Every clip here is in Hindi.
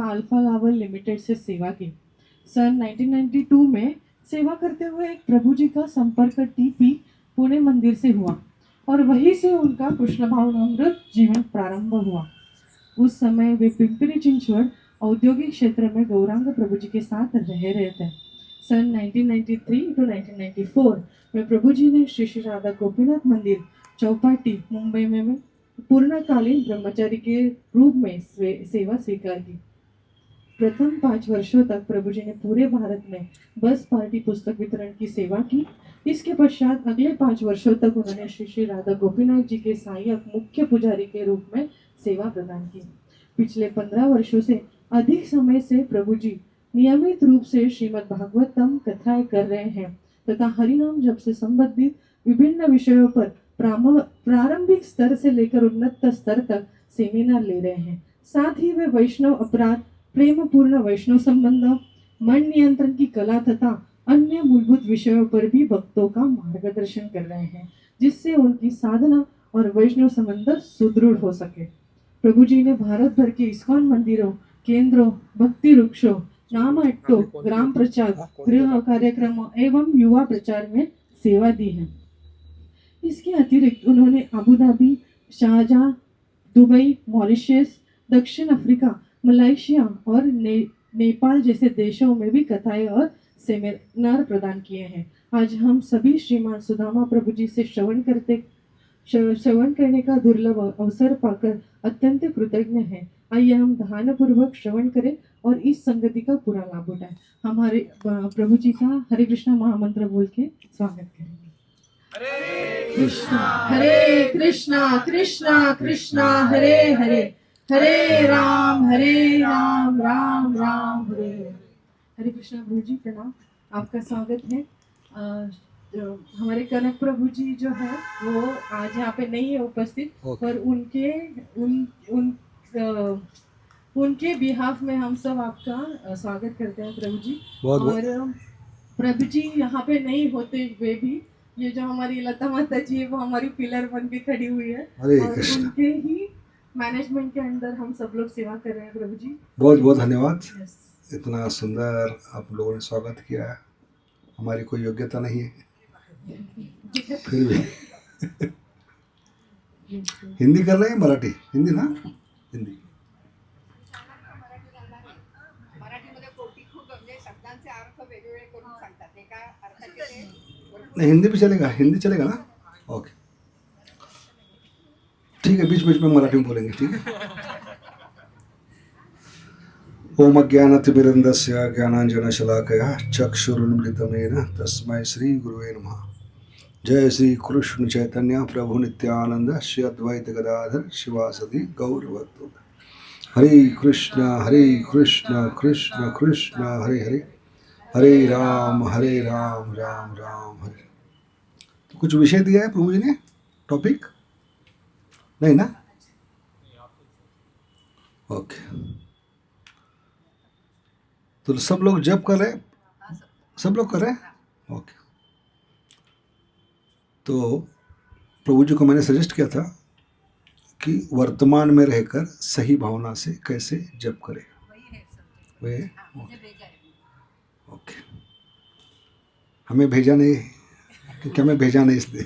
तथा अल्फा लावल लिमिटेड से सेवा की। सन 1992 में सेवा करते हुए एक प्रभु जी का संपर्क टीपी पुणे मंदिर से हुआ और वहीं से उनका कृष्ण भावनामृत जीवन प्रारंभ हुआ। उस समय वे पिंपरी चिंचवड औद्योगिक क्षेत्र में गौरांग प्रभु जी के साथ रह रहे थे। सन 1993 टू 1994 में प्रभु जी ने श्री श्री राधा गोपीनाथ मंदिर चौपाटी मुंबई में पूर्णकालीन ब्रह्मचारी के रूप में सेवा स्वीकार की। प्रथम 5 वर्षों तक प्रभु जी ने पूरे भारत में बस पार्टी पुस्तक वितरण की सेवा की। इसके पश्चात अगले 5 वर्षों तक उन्होंने श्री श्री राधा गोपीनाथ जी के सहायक मुख्य पुजारी के रूप में सेवा प्रदान की। पिछले 15 वर्षों से अधिक समय से प्रभु जी नियमित रूप से श्रीमद् भागवतम कथाएं कर रहे हैं तथा हरिनाम जप से संबंधित विभिन्न विषयों पर प्रारंभिक स्तर से लेकर उन्नत स्तर तक सेमिनार ले रहे हैं। साथ ही वे वैष्णव अपराध, प्रेम पूर्ण वैष्णव संबंध, मन नियंत्रण की कला तथा अन्य मूलभूत विषयों पर भी भक्तों का मार्गदर्शन कर रहे हैं, जिससे उनकी साधना और वैष्णव संबंध सुदृढ़ हो सके। प्रभु जी ने भारत भर के इस्कॉन मंदिरों, केंद्रों, भक्ति वृक्षों, नाम अट्टों, ग्राम प्रचार, गृह कार्यक्रमों एवं युवा प्रचार में सेवा दी है। इसके अतिरिक्त उन्होंने Abu Dhabi, Sharjah, Dubai, Mauritius, दक्षिण अफ्रीका, मलेशिया और नेपाल जैसे देशों में भी कथाएं और सेमिनार प्रदान किए हैं। आज हम सभी श्रीमान सुदामा प्रभु जी से श्रवण करने का दुर्लभ अवसर पाकर अत्यंत कृतज्ञ हैं। आइए हम ध्यानपूर्वक श्रवण करें और इस संगति का पूरा लाभ उठाएं। हमारे प्रभु जी का हरे कृष्णा महामंत्र बोल के स्वागत करेंगे। हरे कृष्णा कृष्णा कृष्णा हरे हरे, हरे राम राम राम हरे हरे। हरे कृष्णा प्रभु जी प्रणाम, आपका स्वागत है। हमारे कनक प्रभु जी जो है वो आज यहाँ पे नहीं है उपस्थित, पर उनके बिहाफ में हम सब आपका स्वागत करते हैं प्रभु जी। और प्रभु जी यहाँ पे नहीं होते वे भी ये जो हमारी लता माता जी है वो हमारी पिलर बन के खड़ी हुई है और उनके ही मैनेजमेंट के अंदर हम सब लोग सेवा कर रहे हैं प्रभु जी। बहुत बहुत धन्यवाद। इतना सुंदर आप लोगों ने स्वागत किया है। हमारी कोई योग्यता नहीं है फिर भी हिंदी कर रहे हैं, मराठी? हिंदी ना, हिंदी। नहीं, हिंदी भी चलेगा, हिंदी चलेगा ना? ओके ठीक है, बीच बीच में मराठी में बोलेंगे, ठीक है। ओम अज्ञानतिमिरन्दस्य ज्ञानाञ्जनशलाकया चक्षुरुन्मिलितमेन तस्मै श्री गुरुवे नमः। जय श्री कृष्ण चैतन्य प्रभु नित्यानंद श्री अद्वैत गदाधर शिवासदि गौर भक्तवृंद। हरे कृष्ण कृष्ण कृष्ण हरे हरे, हरे राम राम राम हरे। तो कुछ विषय दिया है प्रभु जी ने, टॉपिक नहीं ना? ओके, तो सब लोग जप कर रहे, सब लोग कर रहे हैं? ओके। तो प्रभु जी को मैंने सजेस्ट किया था कि वर्तमान में रहकर सही भावना से कैसे जप करें। वे ओके, हमें भेजा नहीं क्योंकि हमें भेजा नहीं इसलिए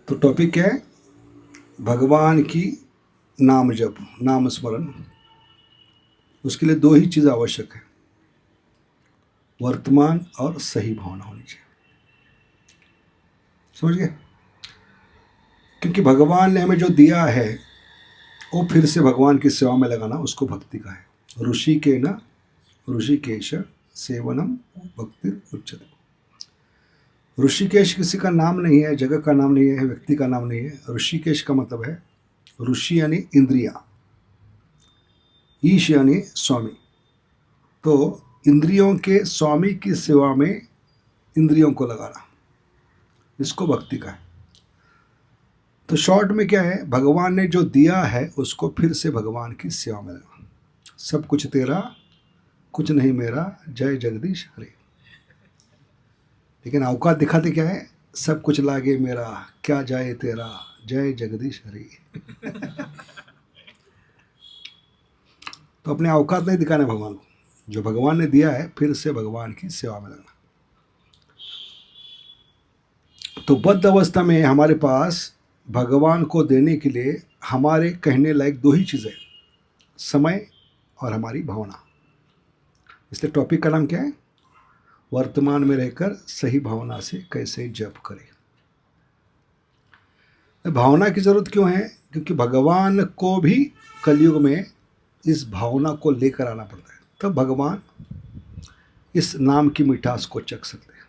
तो टॉपिक क्या है? भगवान की नाम जप, नाम स्मरण। उसके लिए दो ही चीज़ आवश्यक है, वर्तमान और सही भावना होनी चाहिए। समझ गए? क्योंकि भगवान ने हमें जो दिया है वो फिर से भगवान की सेवा में लगाना उसको भक्ति का है। ऋषिकेश सेवनम भक्ति उच्चते। ऋषिकेश किसी का नाम नहीं है, जगह का नाम नहीं है, व्यक्ति का नाम नहीं है। ऋषिकेश का मतलब है ऋषि यानी इंद्रिया, ईश यानी स्वामी। तो इंद्रियों के स्वामी की सेवा में इंद्रियों को लगाना, इसको भक्ति का है। तो शॉर्ट में क्या है, भगवान ने जो दिया है उसको फिर से भगवान की सेवा में लगाना। सब कुछ तेरा, कुछ नहीं मेरा, जय जगदीश हरे। लेकिन औकात दिखाते क्या है? सब कुछ लागे मेरा, क्या जाए तेरा, जय जगदीश हरि। तो अपने औकात नहीं दिखाना भगवान को, जो भगवान ने दिया है फिर से भगवान की सेवा में लगना। तो बद्ध अवस्था में हमारे पास भगवान को देने के लिए हमारे कहने लायक दो ही चीज़ें, समय और हमारी भावना। इसलिए टॉपिक का नाम क्या है? वर्तमान में रहकर सही भावना से कैसे जप करें। भावना की जरूरत क्यों है? क्योंकि भगवान को भी कलयुग में इस भावना को लेकर आना पड़ता है, तब भगवान इस नाम की मिठास को चख सकते हैं।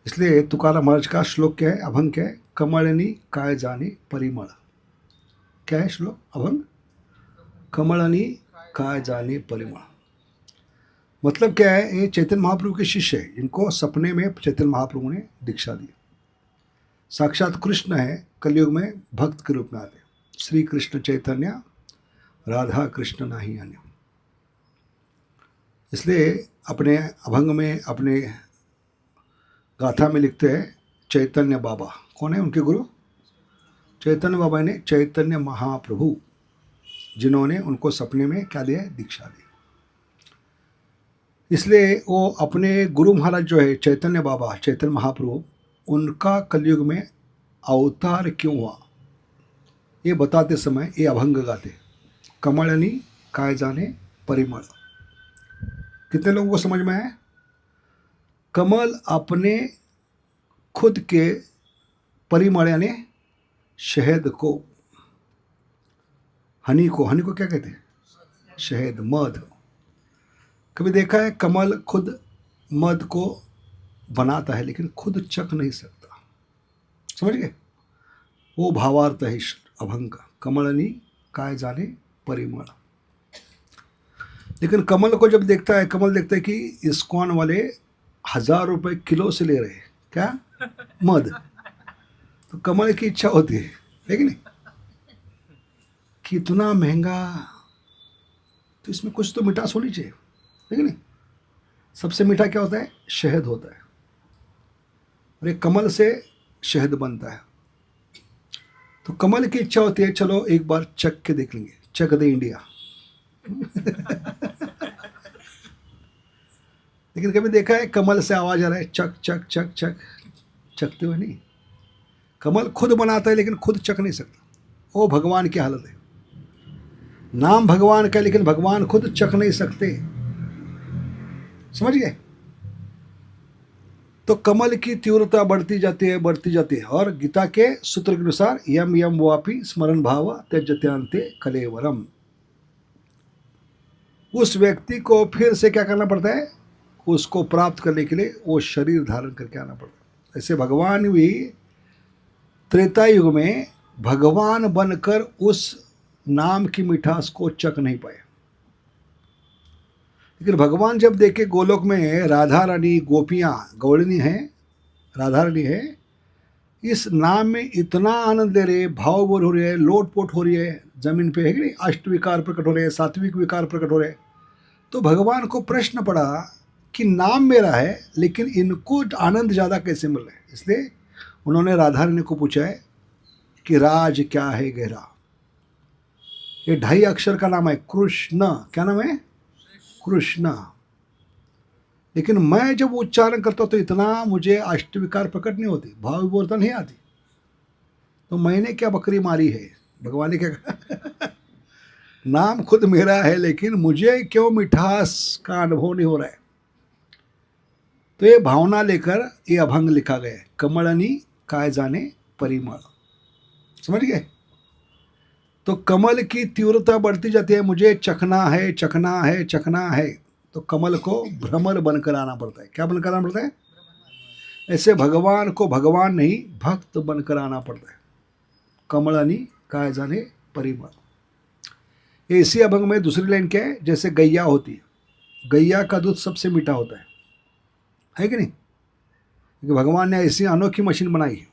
इसलिए तुकाराम महाराज का श्लोक क्या है? अभंग क्या है? कमलनी काय जाने परिमल। क्या है श्लोक? अभंग कमलनी काय जाने परिमल। मतलब क्या है? ये चैतन्य महाप्रभु के शिष्य है, जिनको सपने में चैतन्य महाप्रभु ने दीक्षा दी। साक्षात कृष्ण है, कलयुग में भक्त के रूप में आते। श्री कृष्ण चैतन्य राधा कृष्ण नहीं अन्य। इसलिए अपने अभंग में, अपने गाथा में लिखते हैं चैतन्य बाबा। कौन है उनके गुरु? चैतन्य बाबा ने चैतन्य महाप्रभु, जिन्होंने उनको सपने में क्या दिया? दीक्षा दी। इसलिए वो अपने गुरु महाराज जो है चैतन्य बाबा, चैतन्य महाप्रभु, उनका कलयुग में अवतार क्यों हुआ ये बताते समय ये अभंग गाते। कमलनी काय जाने परिमल। कितने लोगों को समझ में आया? कमल अपने खुद के परिमल यानी शहद को, हनी को क्या कहते हैं? शहद, मध। कभी देखा है कमल खुद मध को बनाता है लेकिन खुद चख नहीं सकता? समझ गए? वो भावार्थ है अभंग का, कमलनी काय जाने परिमल। लेकिन कमल को जब देखता है, कमल देखता है कि इस्कॉन वाले 1000 रुपए किलो से ले रहे हैं क्या? मध। तो कमल की इच्छा होती है कि नहीं? कितना महंगा, तो इसमें कुछ तो मिठास होनी चाहिए, है कि नहीं? सबसे मीठा क्या होता है? शहद होता है, और एक कमल से शहद बनता है। तो कमल की इच्छा होती है चलो एक बार चख के देख लेंगे, चख दे इंडिया। लेकिन कभी देखा है कमल से आवाज आ रहा है चक चक चक चक? चखते हुए नहीं। कमल खुद बनाता है लेकिन खुद चख नहीं सकता। वो भगवान की हालत है। नाम भगवान का, लेकिन भगवान खुद चख नहीं सकते। समझ गए? तो कमल की तीव्रता बढ़ती जाती है, बढ़ती जाती है। और गीता के सूत्र के अनुसार यम यम वापी स्मरण भाव त्यजत्यांते कलेवरम। उस व्यक्ति को फिर से क्या करना पड़ता है? उसको प्राप्त करने के लिए वो शरीर धारण करके आना पड़ता है। ऐसे भगवान भी त्रेता युग में भगवान बनकर उस नाम की मिठास को चख नहीं पाए। लेकिन भगवान जब देखे गोलोक में राधा रानी, गोपियाँ, गौड़नी हैं, राधा रानी है, इस नाम में इतना आनंद ले रहे, भाव बोल हो रही है, लोटपोट हो रही है जमीन पे, है कि नहीं? अष्ट विकार प्रकट हो रहे हैं, सात्विक विकार प्रकट हो रहे हैं। तो भगवान को प्रश्न पड़ा कि नाम मेरा है लेकिन इनको आनंद ज़्यादा कैसे मिल रहा है? इसलिए उन्होंने राधा रानी को पूछा है कि राज क्या है गहरा। ये 2.5 अक्षर का नाम है कृष्ण। क्या नाम है? कृष्ण। लेकिन मैं जब उच्चारण करता हूँ तो इतना मुझे अष्टविकार प्रकट नहीं होती, भाव विभोरता नहीं आती। तो मैंने क्या बकरी मारी है? भगवान ने क्या कहा? नाम खुद मेरा है लेकिन मुझे क्यों मिठास का अनुभव नहीं हो रहा है? तो ये भावना लेकर ये अभंग लिखा गया है, कमलनी काय जाने परिमल। समझ गए? तो कमल की तीव्रता बढ़ती जाती है, मुझे चखना है, चखना है, चखना है। तो कमल को भ्रमर बनकर आना पड़ता है। क्या बनकर आना पड़ता है? ऐसे भगवान को भगवान नहीं, भक्त बनकर आना पड़ता है। कमलनी काय जाने परिमल। इसी अभंग में दूसरी लाइन क्या है? जैसे गैया होती है, गैया का दूध सबसे मीठा होता है कि नहीं? क्योंकि भगवान ने ऐसी अनोखी मशीन बनाई है।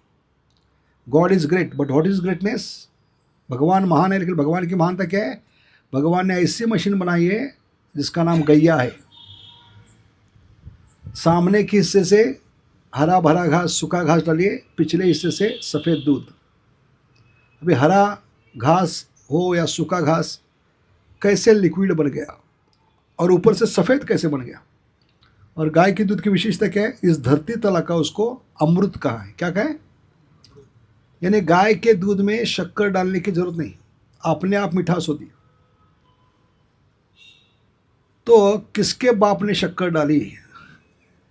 God is great, but what is greatness? भगवान महान है, लेकिन भगवान की महानता क्या है? भगवान ने ऐसी मशीन बनाई है जिसका नाम गैया है। सामने के हिस्से से हरा भरा घास, सूखा घास डालिए, पिछले हिस्से से सफ़ेद दूध। अभी हरा घास हो या सूखा घास कैसे लिक्विड बन गया और ऊपर से सफ़ेद कैसे बन गया? और गाय के दूध की विशेषता क्या है? इस धरती तला का उसको अमृत कहा है। क्या कहा है? यानी गाय के दूध में शक्कर डालने की जरूरत नहीं, अपने आप मिठास होती। तो किसके बाप ने शक्कर डाली,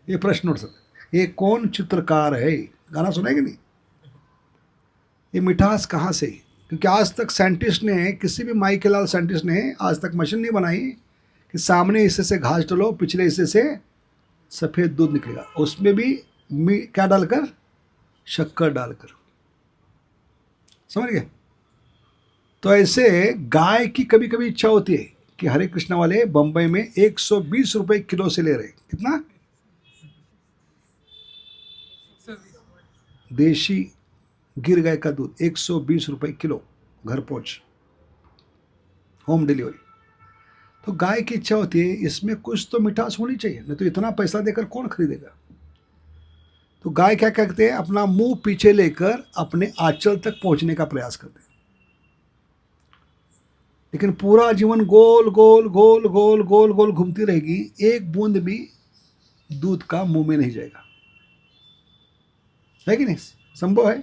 ये प्रश्न उठ सकता है। ये कौन चित्रकार है? गाना सुना है कि नहीं? ये मिठास कहाँ से? क्योंकि आज तक साइंटिस्ट ने, किसी भी माई के लाल साइंटिस्ट ने आज तक मशीन नहीं बनाई कि सामने हिस्से से घास डालो, पिछले हिस्से से सफ़ेद दूध निकलेगा, उसमें भी क्या डालकर? शक्कर डालकर। समझ गए? तो ऐसे गाय की कभी कभी इच्छा होती है कि हरे कृष्णा वाले बंबई में 120 रुपए किलो से ले रहे। कितना? देशी गिर गाय का दूध 120 रुपए किलो, घर पहुंच, होम डिलीवरी। तो गाय की इच्छा होती है इसमें कुछ तो मिठास होनी चाहिए, नहीं तो इतना पैसा देकर कौन खरीदेगा? तो गाय क्या करते हैं? अपना मुंह पीछे लेकर अपने आंचल तक पहुंचने का प्रयास करते हैं, लेकिन पूरा जीवन गोल गोल गोल गोल गोल गोल घूमती रहेगी, एक बूंद भी दूध का मुंह में नहीं जाएगा। है कि नहीं? संभव है?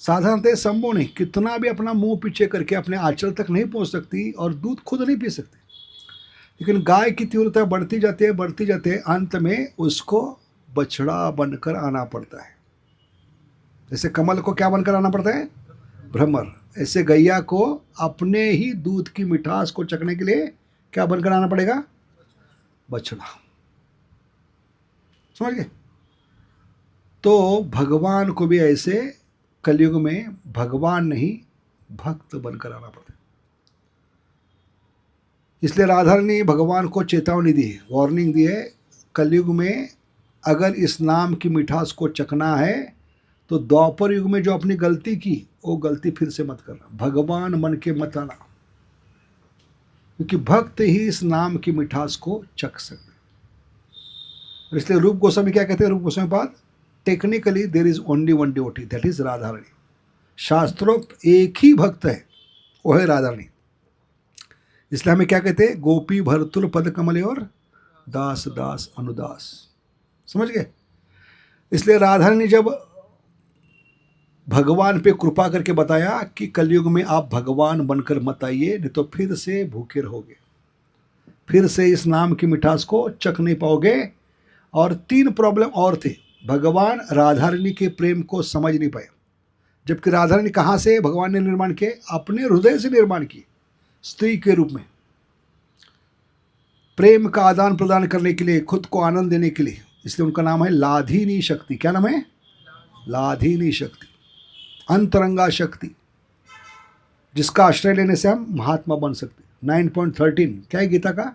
साधारणतः संभव नहीं। कितना भी अपना मुंह पीछे करके अपने आंचल तक नहीं पहुंच सकती और दूध खुद नहीं पी सकती। लेकिन गाय की तीव्रता बढ़ती जाती है, बढ़ती जाती है, अंत में उसको बछड़ा बनकर आना पड़ता है। जैसे कमल को क्या बनकर आना पड़ता है? भ्रमर। ऐसे गैया को अपने ही दूध की मिठास को चखने के लिए क्या बनकर आना पड़ेगा? बछड़ा। समझ गए? तो भगवान को भी ऐसे कलयुग में भगवान नहीं भक्त बनकर आना पड़ता है। इसलिए राधा ने भगवान को चेतावनी दी है, वार्निंग दी है, कलयुग में अगर इस नाम की मिठास को चखना है तो द्वापर युग में जो अपनी गलती की वो गलती फिर से मत करना, भगवान मन के मत आना, क्योंकि भक्त ही इस नाम की मिठास को चख सकते हैं। इसलिए रूप गोस्वामी क्या कहते हैं? Rupa Goswami pada, technically there is only one devotee, that is Radha Rani. शास्त्रोक्त एक ही भक्त है, वो है राधा रानी। इसलिए हमें क्या कहते हैं? गोपी भरतुल पद कमले और दास दास अनुदास। समझ गए? इसलिए राधा रानी जब भगवान पे कृपा करके बताया कि कलयुग में आप भगवान बनकर मत आइए, नहीं तो फिर से भूखे रहोगे, फिर से इस नाम की मिठास को चख नहीं पाओगे। और 3 प्रॉब्लम और थे। भगवान राधा रानी के प्रेम को समझ नहीं पाए, जबकि राधा रानी कहाँ से भगवान ने निर्माण किए? अपने हृदय से निर्माण किए, स्त्री के रूप में, प्रेम का आदान प्रदान करने के लिए, खुद को आनंद देने के लिए। इसलिए उनका नाम है लाधिनी शक्ति। क्या नाम है? लाधिनी शक्ति, अंतरंगा शक्ति, जिसका आश्रय लेने से हम महात्मा बन सकते। 9.13 क्या है गीता का?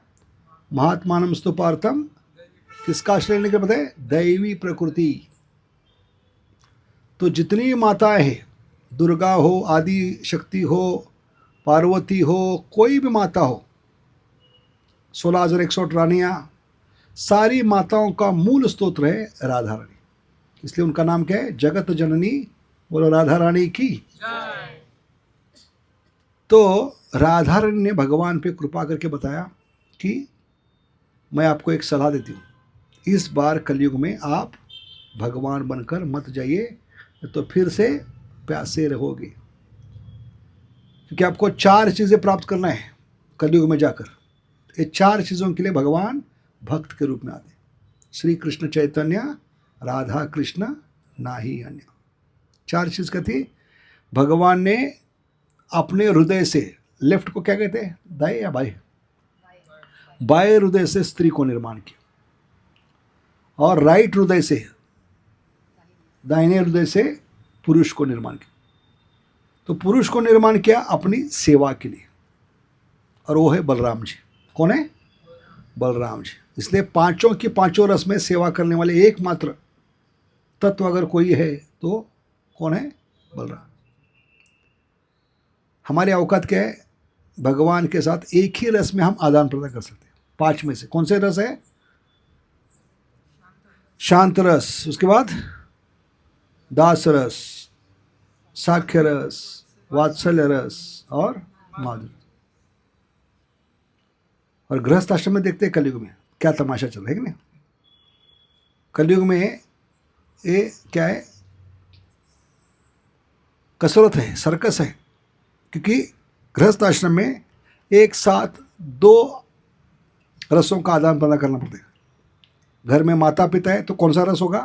महात्मानम स्तुपार्थम। किसका आश्रय लेने के पता है? दैवी प्रकृति। तो जितनी माताएं हैं, दुर्गा हो, आदि शक्ति हो, पार्वती हो, कोई भी माता हो, 16,108 रानियाँ, सारी माताओं का मूल स्तोत्र है राधा रानी। इसलिए उनका नाम क्या है? जगत जननी। बोलो राधा रानी की। तो राधा रानी ने भगवान पे कृपा करके बताया कि मैं आपको एक सलाह देती हूँ, इस बार कलयुग में आप भगवान बनकर मत जाइए, तो फिर से प्यासे रहोगे। क्योंकि आपको 4 चीज़ें प्राप्त करना है कलयुग में जाकर। ये 4 चीज़ों के लिए भगवान भक्त के रूप में आते हैं। श्री कृष्ण चैतन्य, राधा कृष्ण, नाही अन्य। 4 चीज़ क्या थी? भगवान ने अपने हृदय से, लेफ्ट को क्या कहते हैं? दाएं या बाएं? बाएं हृदय से स्त्री को निर्माण किया, और राइट हृदय से, दाहिने हृदय से पुरुष को निर्माण किया। तो पुरुष को निर्माण किया अपनी सेवा के लिए, और वो है बलराम जी। कौन है? बलराम जी। इसलिए पांचों की पांचों रस में सेवा करने वाले एकमात्र तत्व अगर कोई है तो कौन है? बलराम। हमारी औकात क्या है? भगवान के साथ एक ही रस में हम आदान प्रदान कर सकते हैं। 5 में से कौन से रस है? शांत रस, उसके बाद दास रस, साख्य रस, वात्सल्य रस और माधुर्य। और गृहस्थ आश्रम में देखते हैं कलयुग में क्या तमाशा चल रहा है कि नहीं। कलयुग में ये क्या है, कसरत है, सर्कस है, क्योंकि गृहस्थ आश्रम में एक साथ दो रसों का आदान प्रदान करना पड़ता है। घर में माता पिता है तो कौन सा रस होगा,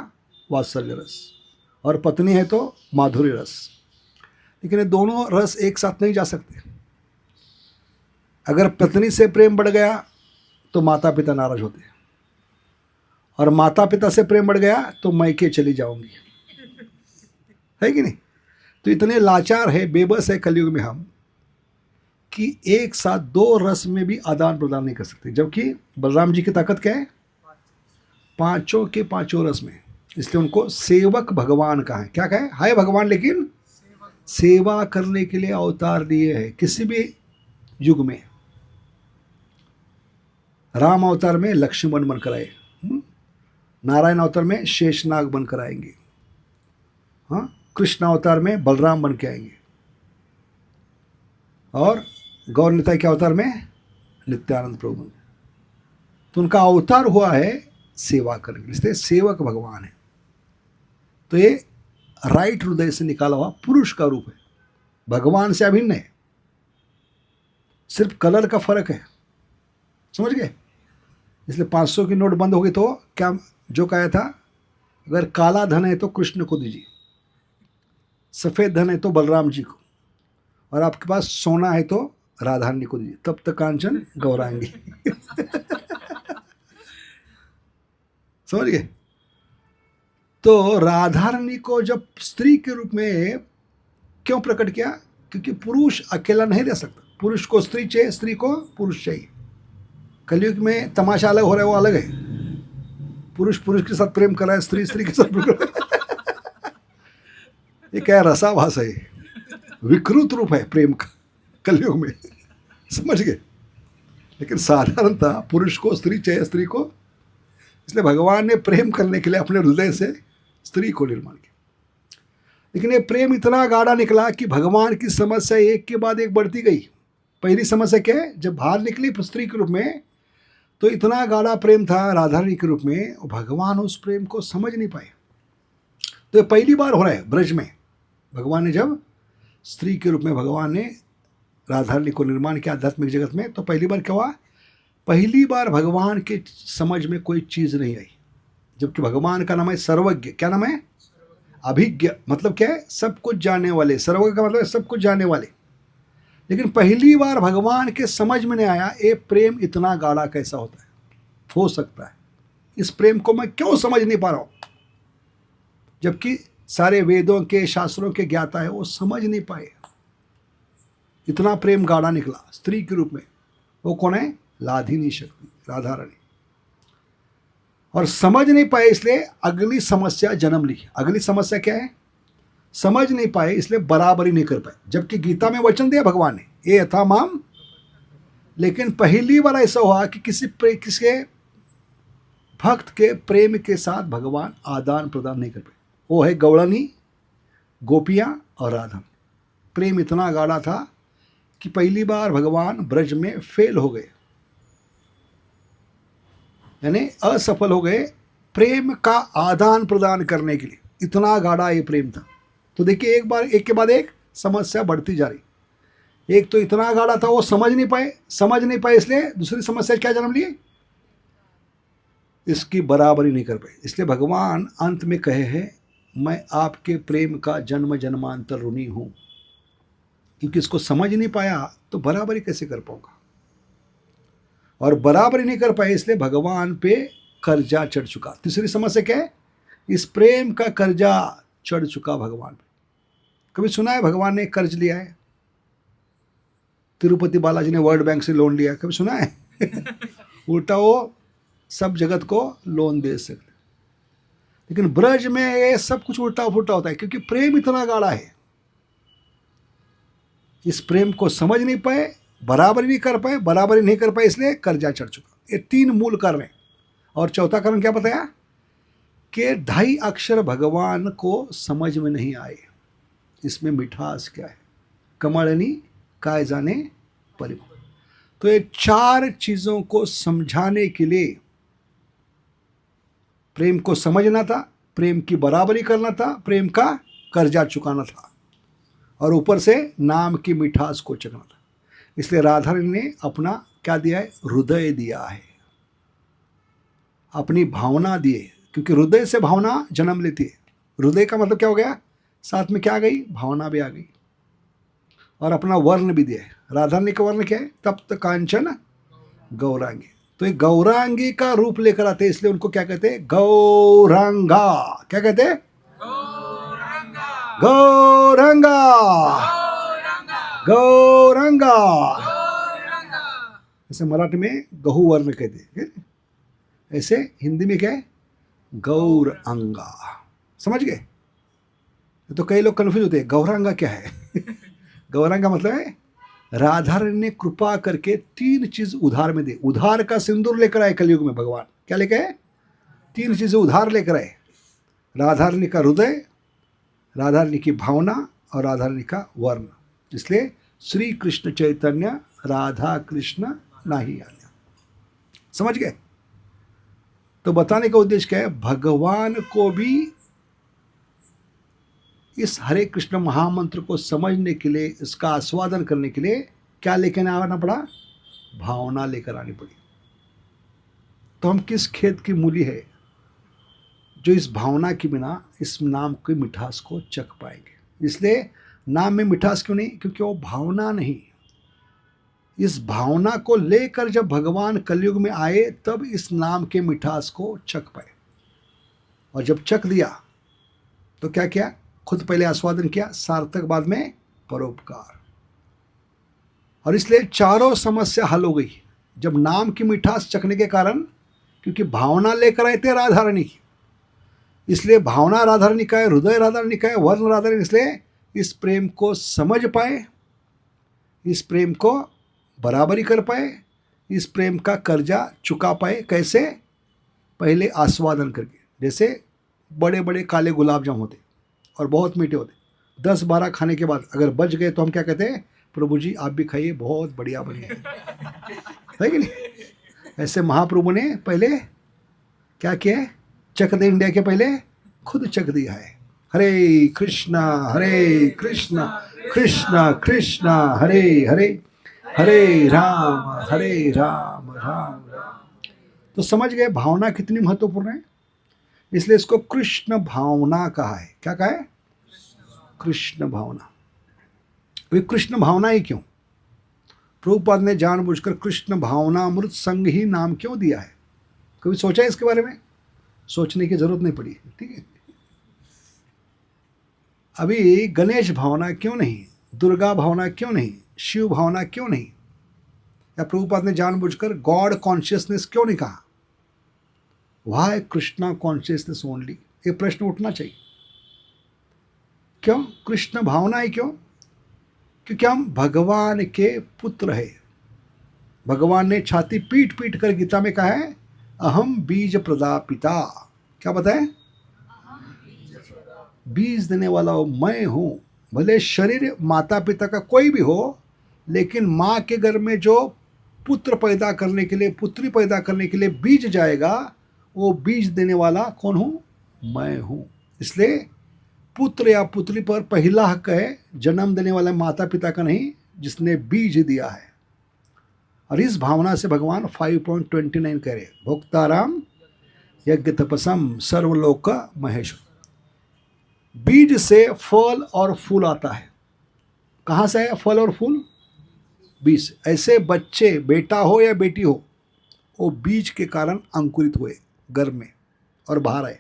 वात्सल्य रस, और पत्नी है तो माधुर्य रस। लेकिन ये दोनों रस एक साथ नहीं जा सकते। अगर पत्नी से प्रेम बढ़ गया तो माता पिता नाराज होते हैं, और माता पिता से प्रेम बढ़ गया तो मैके चली जाऊंगी, है कि नहीं। तो इतने लाचार है, बेबस है कलयुग में हम, कि एक साथ दो रस में भी आदान प्रदान नहीं कर सकते। जबकि बलराम जी की ताकत क्या है, पांचों के पांचों रस में, इसलिए उनको सेवक भगवान कहा है। क्या कहे, हाय भगवान, लेकिन सेवा करने के लिए अवतार दिए हैं। किसी भी युग में राम अवतार में लक्ष्मण बनकर आए, नारायण अवतार में शेषनाग बनकर आएंगे, हाँ, कृष्ण अवतार में बलराम बन के आएंगे, और गौर निताई के अवतार में नित्यानंद प्रभु बन। तो उनका अवतार हुआ है सेवा करने के लिए, इसलिए सेवक भगवान है। तो ये राइट हृदय से निकाला हुआ पुरुष का रूप है, भगवान से अभिन्न है, सिर्फ कलर का फर्क है, समझ गए। इसलिए 500 की नोट बंद हो गई तो क्या जो कहा था, अगर काला धन है तो कृष्ण को दीजिए, सफ़ेद धन है तो बलराम जी को, और आपके पास सोना है तो राधारानी को दीजिए, तब तक कांचन गौरांगी। समझ गए। तो राधारानी को जब स्त्री के रूप में क्यों प्रकट किया, क्योंकि पुरुष अकेला नहीं रह सकता, पुरुष को स्त्री चाहिए, स्त्री को पुरुष चाहिए। कलयुग में तमाशा अलग हो रहा है, वो अलग है। पुरुष पुरुष के साथ प्रेम कर रहा है, स्त्री स्त्री के साथ प्रेम कर रहा है। ये क्या रसाभास है, विकृत रूप है प्रेम का कलयुग में, समझ गए। लेकिन साधारणतः पुरुष को स्त्री चाहिए, स्त्री को, इसलिए भगवान ने प्रेम करने के लिए अपने हृदय से स्त्री को निर्माण किया। लेकिन ये प्रेम इतना गाढ़ा निकला कि भगवान की समस्या एक के बाद एक बढ़ती गई। पहली समस्या क्या है, जब बाहर निकली स्त्री के रूप में तो इतना गाढ़ा प्रेम था राधारानी के रूप में, और भगवान उस प्रेम को समझ नहीं पाए। तो ये पहली बार हो रहा है ब्रज में, भगवान ने जब स्त्री के रूप में भगवान ने राधारानी को निर्माण किया आध्यात्मिक जगत में, तो पहली बार क्या हुआ, पहली बार भगवान के समझ में कोई चीज़ नहीं आई। जबकि भगवान का नाम है सर्वज्ञ। क्या नाम है, अभिज्ञ, मतलब क्या है, सब कुछ जानने वाले। सर्वज्ञ का मतलब है सब कुछ जानने वाले। लेकिन पहली बार भगवान के समझ में नहीं आया ये प्रेम इतना गाढ़ा कैसा होता है, हो सकता है, इस प्रेम को मैं क्यों समझ नहीं पा रहा हूँ। जबकि सारे वेदों के शास्त्रों के ज्ञाता है, वो समझ नहीं पाए। इतना प्रेम गाढ़ा निकला स्त्री के रूप में। वो कौन है, लाधिनी शक्ति राधारानी। और समझ नहीं पाए, इसलिए अगली समस्या जन्म ली। अगली समस्या क्या है, समझ नहीं पाए इसलिए बराबरी नहीं कर पाए। जबकि गीता में वचन दिया भगवान ने, ये यथा माम, लेकिन पहली बार ऐसा हुआ कि किसी भक्त के प्रेम के साथ भगवान आदान प्रदान नहीं कर पाए। वो है गौड़नी, गोपियाँ और राधा। प्रेम इतना गाढ़ा था कि पहली बार भगवान ब्रज में फेल हो गए, यानी असफल हो गए प्रेम का आदान प्रदान करने के लिए। इतना गाढ़ा ये प्रेम था। तो देखिए एक के बाद एक समस्या बढ़ती जा रही। एक तो इतना गाढ़ा था, वो समझ नहीं पाए, इसलिए दूसरी समस्या क्या जन्म लिए, इसकी बराबरी नहीं कर पाए। इसलिए भगवान अंत में कहे हैं, मैं आपके प्रेम का जन्म जन्मांतर ऋणी हूँ। क्योंकि इसको समझ नहीं पाया तो बराबरी कैसे कर पाऊंगा, और बराबरी नहीं कर पाए इसलिए भगवान पे कर्जा चढ़ चुका। तीसरी समस्या क्या है, इस प्रेम का कर्जा चढ़ चुका भगवान पे। कभी सुना है भगवान ने कर्ज लिया है, तिरुपति बालाजी ने वर्ल्ड बैंक से लोन लिया, कभी सुना है? उल्टा वो सब जगत को लोन दे सकते। लेकिन ब्रज में ये सब कुछ उल्टा फुल्टा होता है, क्योंकि प्रेम इतना गाढ़ा है। इस प्रेम को समझ नहीं पाए, बराबरी नहीं कर पाए, इसलिए कर्जा चढ़ चुका। ये तीन मूल कारण हैं। और चौथा कारण क्या बताया, के 2.5 अक्षर भगवान को समझ में नहीं आए, इसमें मिठास क्या है, कमलनी काय जाने परिमल। तो ये 4 चीजों को समझाने के लिए प्रेम को समझना था, प्रेम की बराबरी करना था, प्रेम का कर्जा चुकाना था, और ऊपर से नाम की मिठास को चखना था। इसलिए राधा रानी ने अपना क्या दिया है, हृदय दिया है, अपनी भावना दिए, क्योंकि हृदय से भावना जन्म लेती है। हृदय का मतलब क्या हो गया, साथ में क्या आ गई, भावना भी आ गई, और अपना वर्ण भी दिया है। राधा रानी का वर्ण क्या है, तप्त कांचन गौरांगी। तो ये गौरांगी का रूप लेकर आते हैं, इसलिए उनको क्या कहते हैं, गौरांगा। क्या कहते हैं, गौरांगा, गौरांगा। ऐसे मराठी में गहू वर्ण कहते हैं, ऐसे हिंदी में क्या है, गौरांगा। समझ गए। तो कई लोग कंफ्यूज होते हैं, गौरांगा क्या है। गौरांगा मतलब है राधा रानी ने कृपा करके 3 चीज उधार में दे। उधार का सिंदूर लेकर आए कलयुग में भगवान। क्या लेकर आए, 3 चीजें उधार लेकर आए, राधा रानी का हृदय, राधा रानी की भावना, और राधा रानी का वर्ण। इसलिए श्री कृष्ण चैतन्य राधा कृष्ण नहीं आन्या। समझ गए। तो बताने का उद्देश्य क्या है, भगवान को भी इस हरे कृष्ण महामंत्र को समझने के लिए, इसका आस्वादन करने के लिए क्या लेकर आना पड़ा, भावना लेकर आनी पड़ी। तो हम किस खेत की मूली है जो इस भावना के बिना इस नाम की मिठास को चख पाएंगे। इसलिए नाम में मिठास क्यों नहीं, क्योंकि वो भावना नहीं। इस भावना को लेकर जब भगवान कलयुग में आए तब इस नाम के मिठास को चख पाए, और जब चख दिया तो क्या किया, खुद पहले आस्वादन किया, सार्थक बाद में परोपकार। और इसलिए चारों समस्या हल हो गई जब नाम की मिठास चखने के कारण, क्योंकि भावना लेकर आए थे राधा रानी की। इसलिए भावना राधा रानी का है, हृदय राधा रानी का है, वर्ण राधा रानी। इसलिए इस प्रेम को समझ पाए, इस प्रेम को बराबरी कर पाए, इस प्रेम का कर्जा चुका पाए। कैसे, पहले आस्वादन करके। जैसे बड़े बड़े काले गुलाब जामुन होते और बहुत मीठे होते, 10-12 खाने के बाद अगर बच गए तो हम क्या कहते हैं, प्रभु जी आप भी खाइए, बहुत बढ़िया बने है कि नहीं। ऐसे महाप्रभु ने पहले क्या किया, चक दे इंडिया के पहले खुद चक दिया है। हरे कृष्णा कृष्ण कृष्ण हरे हरे, हरे राम राम राम। तो समझ गए भावना कितनी महत्वपूर्ण है। इसलिए इसको कृष्ण भावना कहा है। क्या कहा है, कृष्ण भावना। वे कृष्ण भावना ही क्यों, प्रभुपाद ने जानबूझकर कृष्ण भावनामृत संघ ही नाम क्यों दिया है। कभी सोचा है इसके बारे में, सोचने की जरूरत नहीं पड़ी। ठीक है, अभी गणेश भावना क्यों नहीं, दुर्गा भावना क्यों नहीं, शिव भावना क्यों नहीं, या प्रभुपाद ने जानबूझकर गॉड कॉन्शियसनेस क्यों नहीं कहा, वाई कृष्णा कॉन्शियसनेस ओनली, ये प्रश्न उठना चाहिए। क्यों कृष्ण भावना है, क्यों, क्योंकि हम भगवान के पुत्र है। भगवान ने छाती पीट पीट कर गीता में कहा है, अहम बीज प्रदापिता। क्या बताए, बीज देने वाला हो मैं हूं। भले शरीर माता पिता का कोई भी हो, लेकिन माँ के घर में जो पुत्र पैदा करने के लिए, पुत्री पैदा करने के लिए बीज जाएगा, वो बीज देने वाला कौन हूं, मैं हूं। इसलिए पुत्र या पुत्री पर पहला हक है जन्म देने वाले माता पिता का नहीं, जिसने बीज दिया है। और इस भावना से भगवान 5.29 कह रहे, भोक्ताराम यज्ञ तपसम सर्वलोक महेश्वर। बीज से फल और फूल आता है। कहाँ से है फल और फूल, बीज से। ऐसे बच्चे, बेटा हो या बेटी हो, वो बीज के कारण अंकुरित हुए घर में और बाहर आए।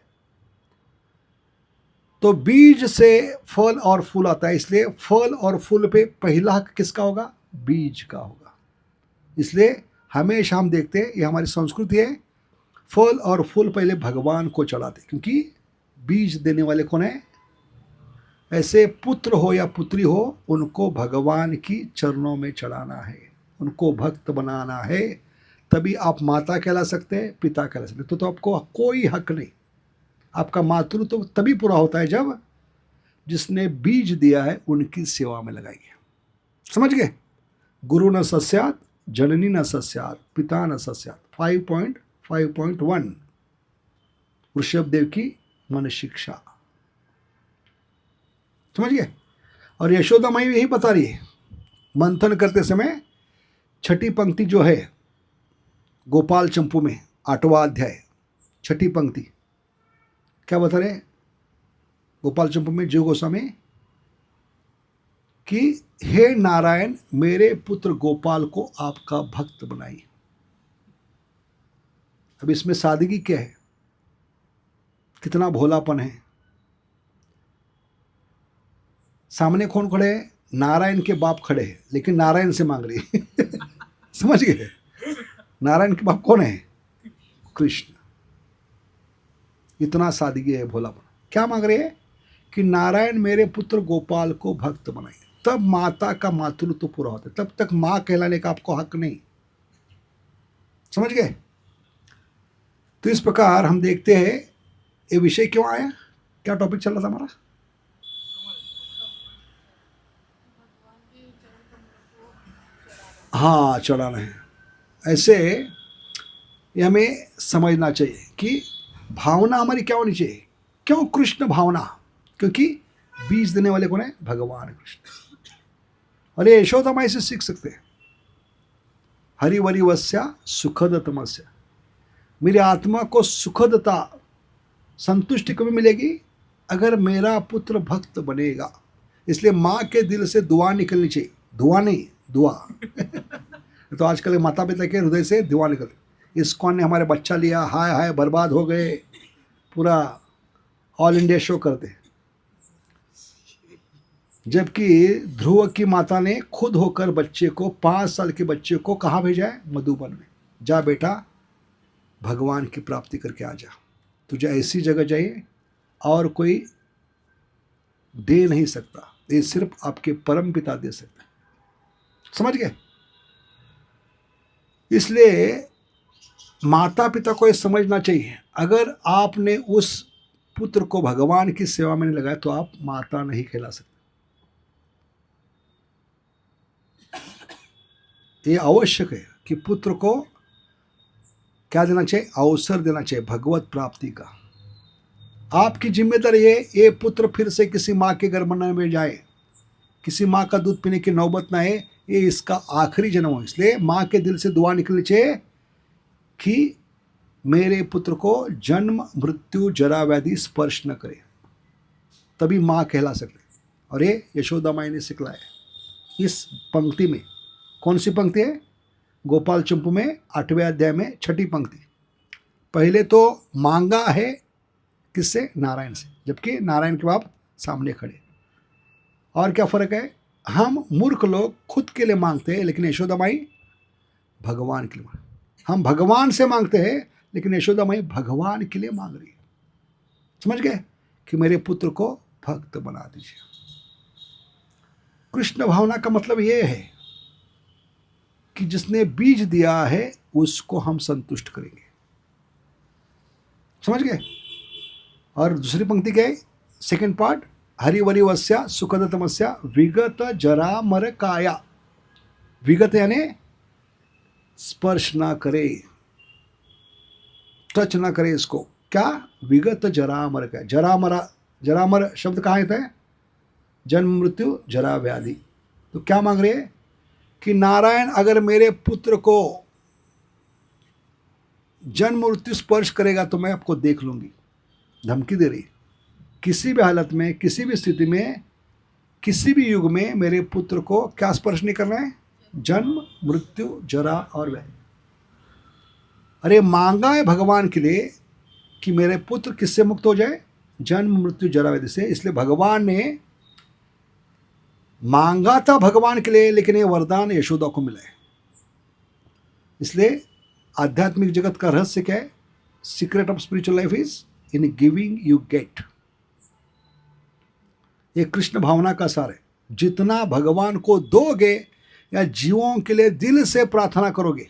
तो बीज से फल और फूल आता है। इसलिए फल और फूल पे पहला हक किसका होगा, बीज का होगा। इसलिए हमेशा हम देखते हैं, ये हमारी संस्कृति है, फल और फूल पहले भगवान को चढ़ाते, क्योंकि बीज देने वाले कौन है। ऐसे पुत्र हो या पुत्री हो, उनको भगवान की चरणों में चढ़ाना है, उनको भक्त बनाना है, तभी आप माता कहला सकते हैं, पिता कहला सकते हैं। तो आपको कोई हक नहीं, आपका मातृत्व तो तभी पूरा होता है जब जिसने बीज दिया है उनकी सेवा में लगाइए। समझ गए? गुरु न सस्यात, जननी न सस्यात, पिता न सस्यात। 5.5.1 वृषभ देव की मन शिक्षा। समझ गए? और यशोदा माई यही बता रही है मंथन करते समय। छठी पंक्ति जो है गोपाल चंपू में 8वां अध्याय, छठी पंक्ति क्या बता रहे गोपाल चंपू में जीव गोस्वामी कि हे नारायण, मेरे पुत्र गोपाल को आपका भक्त बनाइए। अब इसमें सादगी क्या है, कितना भोलापन है। सामने कौन खड़े हैं? नारायण के बाप खड़े हैं, लेकिन नारायण से मांग रही है। समझ गए? नारायण के बाप कौन है? कृष्ण। इतना सादगी है, भोलापन। क्या मांग रहे हैं? कि नारायण मेरे पुत्र गोपाल को भक्त बनाए। तब माता का मातृत्व तो पूरा होता है, तब तक मां कहलाने का आपको हक नहीं। समझ गए? तो इस प्रकार हम देखते हैं ये विषय क्यों आया, क्या टॉपिक चल रहा था हमारा? हाँ, चढ़ाना है। ऐसे ये हमें समझना चाहिए कि भावना हमारी क्या होनी चाहिए। क्यों कृष्ण भावना? क्योंकि बीज देने वाले कौन है? भगवान कृष्ण। और ये यशोदा माई से सीख सकते हैं। हरिवरी वस्या सुखद तमस्या। मेरी आत्मा को सुखदता, संतुष्टि कभी मिलेगी अगर मेरा पुत्र भक्त बनेगा। इसलिए माँ के दिल से दुआ निकलनी चाहिए। दुआ नहीं, दुआ। तो आजकल माता पिता के हृदय से दुआ निकलती। इस्कॉन ने हमारे बच्चा लिया, हाय हाय बर्बाद हो गए, पूरा ऑल इंडिया शो करते। जबकि ध्रुव की माता ने खुद होकर बच्चे को, 5 साल के बच्चे को कहाँ भेजा है? मधुबन में। जा बेटा, भगवान की प्राप्ति करके आ जा। तुझे ऐसी जगह चाहिए और कोई दे नहीं सकता, ये सिर्फ आपके परम पिता दे सकते हैं। समझ गए? इसलिए माता पिता को ये समझना चाहिए, अगर आपने उस पुत्र को भगवान की सेवा में नहीं लगाया तो आप माता नहीं कहला सकते। ये आवश्यक है कि पुत्र को क्या देना चाहिए? अवसर देना चाहिए भगवत प्राप्ति का। आपकी जिम्मेदारी है ये पुत्र फिर से किसी माँ के गर्भ में जाए, किसी माँ का दूध पीने की नौबत ना है, ये इसका आखिरी जन्म हो। इसलिए माँ के दिल से दुआ निकलनी चाहिए कि मेरे पुत्र को जन्म मृत्यु जरा व्याधि स्पर्श न करे, तभी माँ कहला सकते। और ये यशोदा माई ने सिखलाया इस पंक्ति में। कौन सी पंक्ति है? गोपाल चंपू में 8वें अध्याय में छठी पंक्ति। पहले तो मांगा है किससे? नारायण से, जबकि नारायण के बाप सामने खड़े। और क्या फर्क है? हम मूर्ख लोग खुद के लिए मांगते हैं, लेकिन यशोदा माई भगवान के लिए मांग। हम भगवान से मांगते हैं, लेकिन यशोदा माई भगवान के लिए मांग रही है। समझ गए? कि मेरे पुत्र को भक्त बना दीजिए। कृष्ण भावना का मतलब यह है कि जिसने बीज दिया है उसको हम संतुष्ट करेंगे। समझ गए? और दूसरी पंक्ति क्या है? सेकंड पार्ट, हरिवरी वस्या सुखद तमस्या विगत जरा मर काया। विगत यानी स्पर्श ना करे, टच ना करे इसको। क्या? विगत जरा मर का। जरा मर शब्द कहाँ आता है? जन्म मृत्यु जरा व्याधि। तो क्या मांग रहे हैं कि नारायण अगर मेरे पुत्र को जन्म मृत्यु स्पर्श करेगा तो मैं आपको देख लूंगी। धमकी दे रही। किसी भी हालत में, किसी भी स्थिति में, किसी भी युग में मेरे पुत्र को क्या स्पर्श नहीं करना है? जन्म मृत्यु जरा और व्याधि। अरे मांगा है भगवान के लिए कि मेरे पुत्र किससे मुक्त हो जाए? जन्म मृत्यु जरा व्याधि से। इसलिए भगवान ने मांगा था भगवान के लिए, लेकिन ये वरदान यशोदा को मिला है। इसलिए आध्यात्मिक जगत का रहस्य क्या है? Secret of spiritual life is in giving you get. ये कृष्ण भावना का सार है। जितना भगवान को दोगे या जीवों के लिए दिल से प्रार्थना करोगे,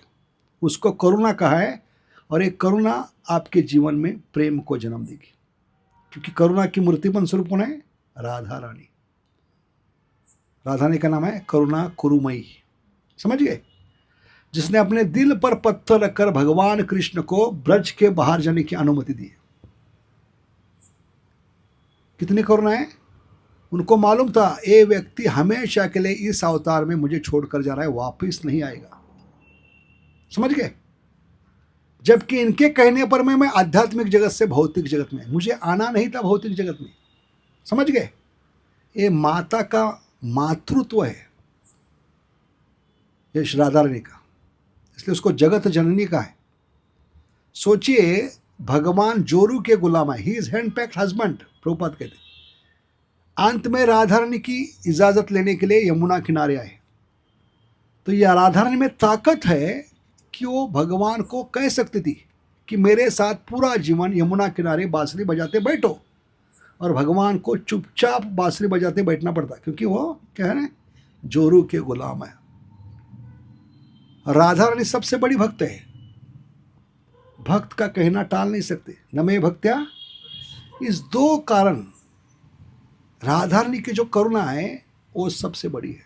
उसको करुणा कहा है। और ये करुणा आपके जीवन में प्रेम को जन्म देगी। क्योंकि करुणा की मूर्तिमान स्वरूप कौन है? राधा रानी। राधा रानी का नाम है करुणा कुरुमयी। समझ गए? जिसने अपने दिल पर पत्थर रखकर भगवान कृष्ण को ब्रज के बाहर जाने की अनुमति दी। कितनी करुणा है? उनको मालूम था ये व्यक्ति हमेशा के लिए इस अवतार में मुझे छोड़कर जा रहा है, वापस नहीं आएगा। समझ गए? जबकि इनके कहने पर मैं आध्यात्मिक जगत से भौतिक जगत में, मुझे आना नहीं था भौतिक जगत में। समझ गए? ये माता का मातृत्व है ये राधा रानी का, इसलिए उसको जगत जननी का है। सोचिए, भगवान जोरू के गुलाम है, he is hand packed husband, Prabhupada कहते। अंत में राधा रानी की इजाजत लेने के लिए यमुना किनारे आए। तो यह राधा रानी में ताकत है कि वो भगवान को कह सकती थी कि मेरे साथ पूरा जीवन यमुना किनारे बांसुरी बजाते बैठो, और भगवान को चुपचाप बांसुरी बजाते बैठना पड़ता, क्योंकि वो क्या है, जोरू के गुलाम है। राधा रानी सबसे बड़ी भक्त है, भक्त का कहना टाल नहीं सकते, न में भक्त्या। इस दो कारण राधा रानी की जो करुणा है वो सबसे बड़ी है।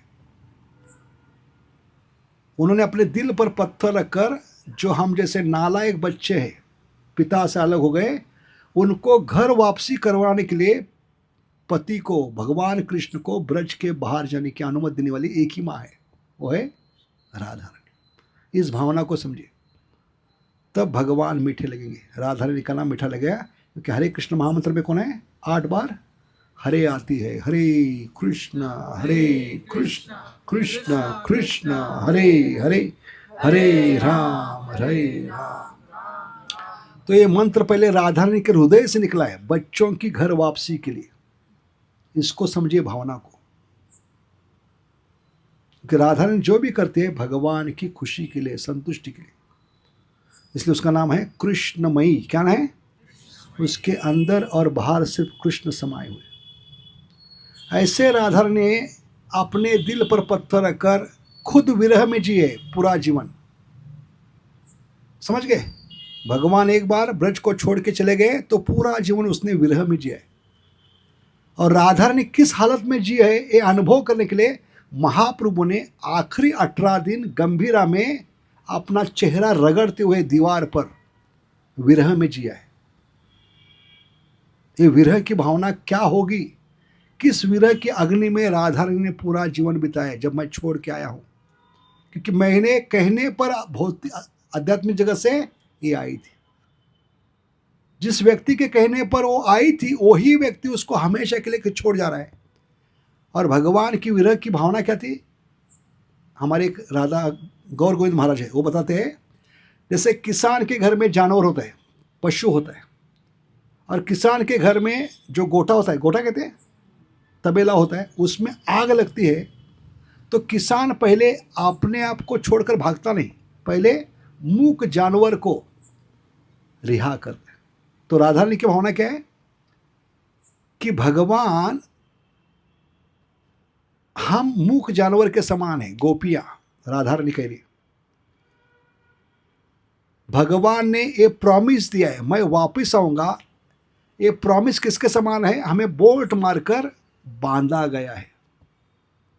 उन्होंने अपने दिल पर पत्थर रखकर जो हम जैसे नालायक बच्चे हैं, पिता से अलग हो गए, उनको घर वापसी करवाने के लिए पति को, भगवान कृष्ण को ब्रज के बाहर जाने की अनुमति देने वाली एक ही माँ है, वो है राधा रानी। इस भावना को समझिए, तब भगवान मीठे लगेंगे। राधा रानी का नाम मीठा लगेगा क्योंकि हरे कृष्ण महामंत्र में कौन है? 8 बार हरे आती है, हरे कृष्ण कृष्ण कृष्ण हरे हरे, हरे राम हरे राम। तो ये मंत्र पहले राधा रानी के हृदय से निकला है, बच्चों की घर वापसी के लिए। इसको समझिए भावना को, कि राधा रानी जो भी करते हैं भगवान की खुशी के लिए, संतुष्टि के लिए, इसलिए उसका नाम है कृष्णमयी। क्या है? उसके अंदर और बाहर सिर्फ कृष्ण समाये हुए। ऐसे राधा रानी ने अपने दिल पर पत्थर रखकर खुद विरह में जिए पूरा जीवन। समझ गए? भगवान एक बार ब्रज को छोड़ के चले गए तो पूरा जीवन उसने विरह में जिया। और राधा रानी किस हालत में जी है ये अनुभव करने के लिए महाप्रभु ने आखिरी 18 दिन गंभीरा में अपना चेहरा रगड़ते हुए दीवार पर विरह में जिया है। ये विरह की भावना क्या होगी? किस विरह की अग्नि में राधा रानी ने पूरा जीवन बिताया जब मैं छोड़ के आया हूँ। क्योंकि मैंने कहने पर भौतिक आध्यात्मिक जगत से ये आई थी। जिस व्यक्ति के कहने पर वो आई थी वही व्यक्ति उसको हमेशा के लिए छोड़ जा रहा है। और भगवान की विरह की भावना क्या थी? हमारे एक राधा गौर गोविंद महाराज है, वो बताते हैं जैसे किसान के घर में जानवर होता है, पशु होता है, और किसान के घर में जो गोटा होता है, गोटा कहते हैं, तबेला होता है, उसमें आग लगती है तो किसान पहले अपने आप को छोड़कर भागता नहीं, पहले मूक जानवर को रिहा करता है। तो राधा रानी की भावना क्या है कि भगवान हम मूक जानवर के समान है। गोपियां, राधा रानी कह रही, भगवान ने ये प्रॉमिस दिया है मैं वापस आऊंगा। ये प्रॉमिस किसके समान है? हमें बोल्ट मारकर बांधा गया है।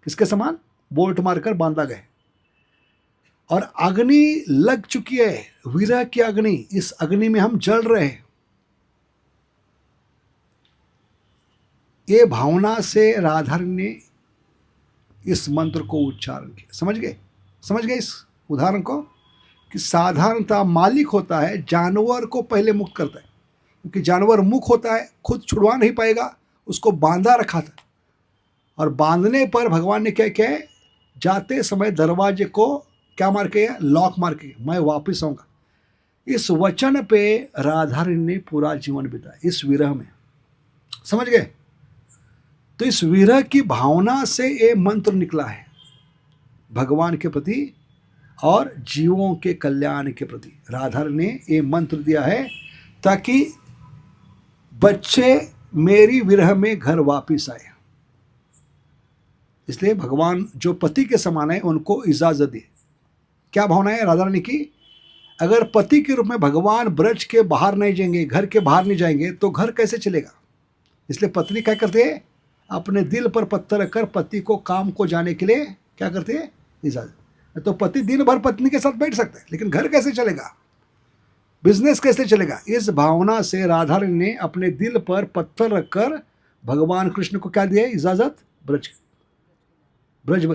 किसके समान? बोल्ट मारकर बांधा गया। और अग्नि लग चुकी है, विरह की अग्नि, इस अग्नि में हम जल रहे हैं। ये भावना से राधा रानी ने इस मंत्र को उच्चारण किया। समझ गए? समझ गए इस उदाहरण को कि साधारणतः मालिक होता है, जानवर को पहले मुक्त करता है, क्योंकि जानवर मुक्त होता है, खुद छुड़वा नहीं पाएगा, उसको बांधा रखा था। और बांधने पर भगवान ने क्या किया है? जाते समय दरवाजे को क्या मार के, लॉक मार के, मैं वापस आऊंगा। इस वचन पे राधा रानी ने पूरा जीवन बिताया, इस विरह में। समझ गए? तो इस विरह की भावना से ये मंत्र निकला है भगवान के प्रति और जीवों के कल्याण के प्रति। राधा रानी ने ये मंत्र दिया है ताकि बच्चे मेरी विरह में घर वापस आए। इसलिए भगवान जो पति के समान है उनको इजाजत दी। क्या भावना है राधा रानी की? अगर पति के रूप में भगवान ब्रज के बाहर नहीं जाएंगे, घर के बाहर नहीं जाएंगे, तो घर कैसे चलेगा? इसलिए पत्नी क्या करती है, अपने दिल पर पत्थर रखकर पति को काम को जाने के लिए क्या करती है, इजाजत। तो पति दिन भर पत्नी के साथ बैठ सकता है, लेकिन घर कैसे चलेगा, बिजनेस कैसे चलेगा। इस भावना से राधा रानी ने अपने दिल पर पत्थर रखकर भगवान कृष्ण को क्या दिया, इजाजत, ब्रज ब्रज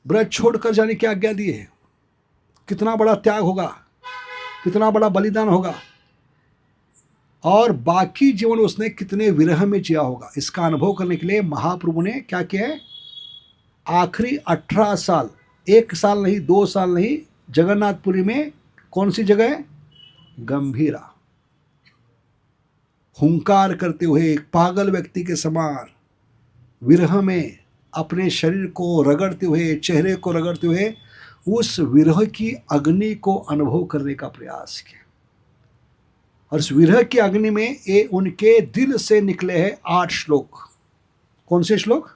ब्रज छोड़कर जाने की आज्ञा दी है। कितना बड़ा त्याग होगा, कितना बड़ा बलिदान होगा, और बाकी जीवन उसने कितने विरह में जिया होगा। इसका अनुभव करने के लिए महाप्रभु ने क्या किया है, आखिरी 18 साल, 1 साल नहीं 2 साल नहीं, जगन्नाथपुरी में कौन सी जगह है, गंभीरा, हुंकार करते हुए एक पागल व्यक्ति के समान विरह में अपने शरीर को रगड़ते हुए, चेहरे को रगड़ते हुए उस विरह की अग्नि को अनुभव करने का प्रयास किया। और उस विरह की अग्नि में ये उनके दिल से निकले हैं 8 श्लोक। कौन से श्लोक,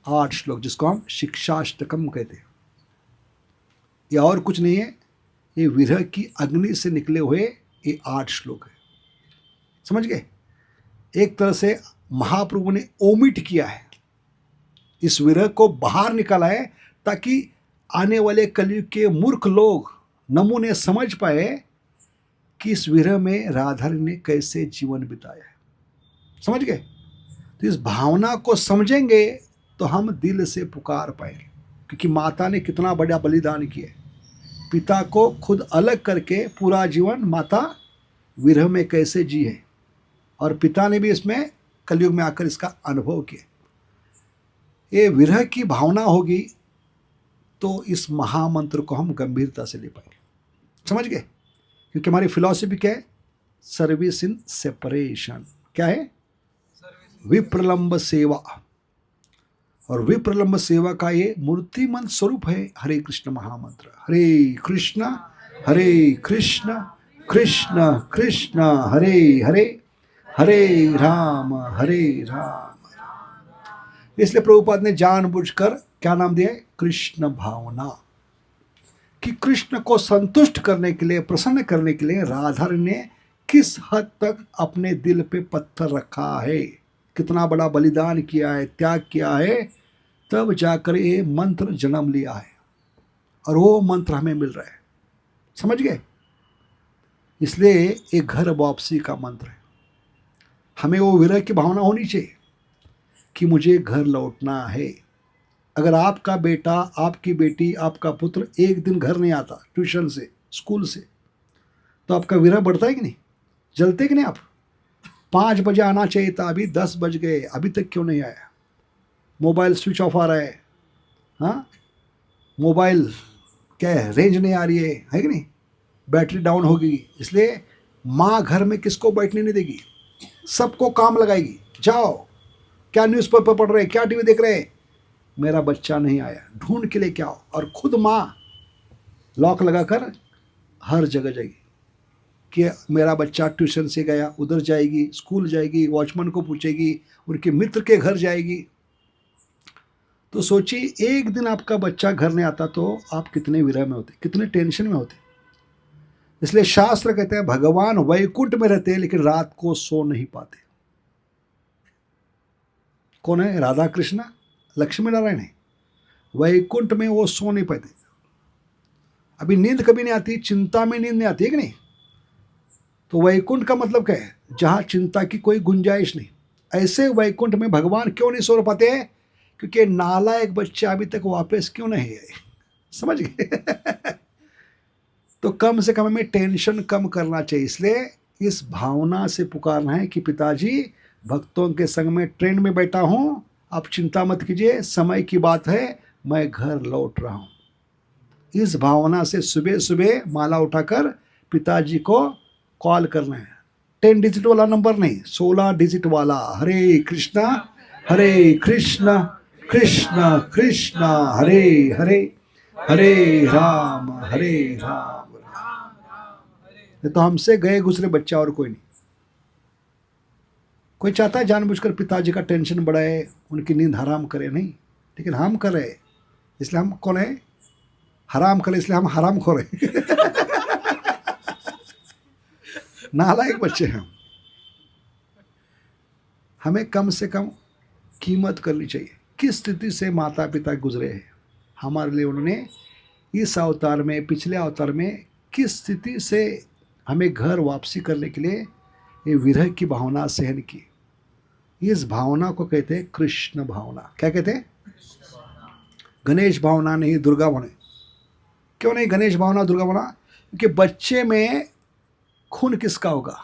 8 श्लोक, जिसको हम शिक्षाष्टकम कहते हैं। ये और कुछ नहीं है, ये विरह की अग्नि से निकले हुए ये 8 श्लोक है। समझ गए, एक तरह से महाप्रभु ने ओमिट किया है, इस विरह को बाहर निकाला है, ताकि आने वाले कलयुग के मूर्ख लोग नमूने समझ पाए कि इस विरह में राधा रानी ने कैसे जीवन बिताया है। समझ गए, तो इस भावना को समझेंगे तो हम दिल से पुकार पाएंगे, क्योंकि माता ने कितना बड़ा बलिदान किया, पिता को खुद अलग करके पूरा जीवन माता विरह में कैसे जी है, और पिता ने भी इसमें कलयुग में आकर इसका अनुभव किया। ये विरह की भावना होगी तो इस महामंत्र को हम गंभीरता से ले पाएंगे। समझ गए, क्योंकि हमारी फिलॉसफी क्या है, सर्विस इन सेपरेशन। क्या है, विप्रलंब सेवा, और विप्रलंब सेवा का ये मूर्तिमंत स्वरूप है हरे कृष्ण महामंत्र। हरे कृष्ण कृष्ण कृष्ण हरे हरे, हरे राम राम। इसलिए प्रभुपाद ने जानबूझकर क्या नाम दिया है, कृष्ण भावना, कि कृष्ण को संतुष्ट करने के लिए, प्रसन्न करने के लिए राधा रानी ने किस हद तक अपने दिल पे पत्थर रखा है, कितना बड़ा बलिदान किया है, त्याग किया है, तब जाकर ये मंत्र जन्म लिया है, और वो मंत्र हमें मिल रहा है। समझ गए, इसलिए एक घर वापसी का मंत्र है। हमें वो विरह की भावना होनी चाहिए कि मुझे घर लौटना है। अगर आपका बेटा, आपकी बेटी, आपका पुत्र एक दिन घर नहीं आता ट्यूशन से, स्कूल से, तो आपका विरह बढ़ता है कि नहीं, जलते कि नहीं आप। 5 बजे आना चाहिए था, अभी 10 बज गए, अभी तक क्यों नहीं आया। मोबाइल स्विच ऑफ आ रहा है, हाँ, मोबाइल क्या है, रेंज नहीं आ रही है कि नहीं, बैटरी डाउन होगी। इसलिए माँ घर में किसको बैठने नहीं देगी, सबको काम लगाएगी। जाओ, क्या न्यूज़पेपर पढ़ रहे, क्या टीवी देख रहे, मेरा बच्चा नहीं आया, ढूंढ के लेके आओ। और खुद माँ लॉक लगाकर हर जगह जाएगी कि मेरा बच्चा ट्यूशन से गया, उधर जाएगी, स्कूल जाएगी, वॉचमैन को पूछेगी, उनके मित्र के घर जाएगी। तो सोचिए, एक दिन आपका बच्चा घर नहीं आता तो आप कितने विरह में होते, कितने टेंशन में होते। इसलिए शास्त्र कहते हैं भगवान वैकुंठ में रहते हैं, लेकिन रात को सो नहीं पाते। कौन है, राधा कृष्ण, लक्ष्मी नारायण है। वैकुंठ में वो सो नहीं पाते। अभी नींद कभी नहीं आती, चिंता में नींद नहीं आती है कि नहीं। तो वैकुंठ का मतलब क्या है, जहाँ चिंता की कोई गुंजाइश नहीं। ऐसे वैकुंठ में भगवान क्यों नहीं सो पाते, क्योंकि नालायक बच्चा अभी तक वापस क्यों नहीं आए। समझ गए। तो कम से कम हमें टेंशन कम करना चाहिए। इसलिए इस भावना से पुकारना है कि पिताजी, भक्तों के संग में ट्रेन में बैठा हूँ, आप चिंता मत कीजिए, समय की बात है, मैं घर लौट रहा हूँ। इस भावना से सुबह सुबह माला उठाकर पिताजी को कॉल करना है। 10 डिजिट वाला नंबर नहीं, 16 डिजिट वाला। हरे कृष्णा कृष्ण कृष्ण हरे हरे, हरे राम तो हमसे गए गुजरे बच्चा और कोई नहीं। कोई चाहता है जानबूझकर पिताजी का टेंशन बढ़ाए, उनकी नींद हराम करे, नहीं। लेकिन हम कर रहे, इसलिए हम कौन है, हराम करे, इसलिए हम हराम खो रहे। नालायक बच्चे हैं हम। हमें कम से कम कीमत करनी चाहिए। किस स्थिति से माता पिता गुजरे हैं हमारे लिए, उन्होंने इस अवतार में, पिछले अवतार में किस स्थिति से हमें घर वापसी करने के लिए ये विरह की भावना सहन की। इस भावना को कहते हैं कृष्ण भावना। क्या कहते हैं? गणेश भावना नहीं, दुर्गा भावना। क्यों नहीं गणेश भावना, दुर्गा भावना? क्योंकि बच्चे में खून किसका होगा?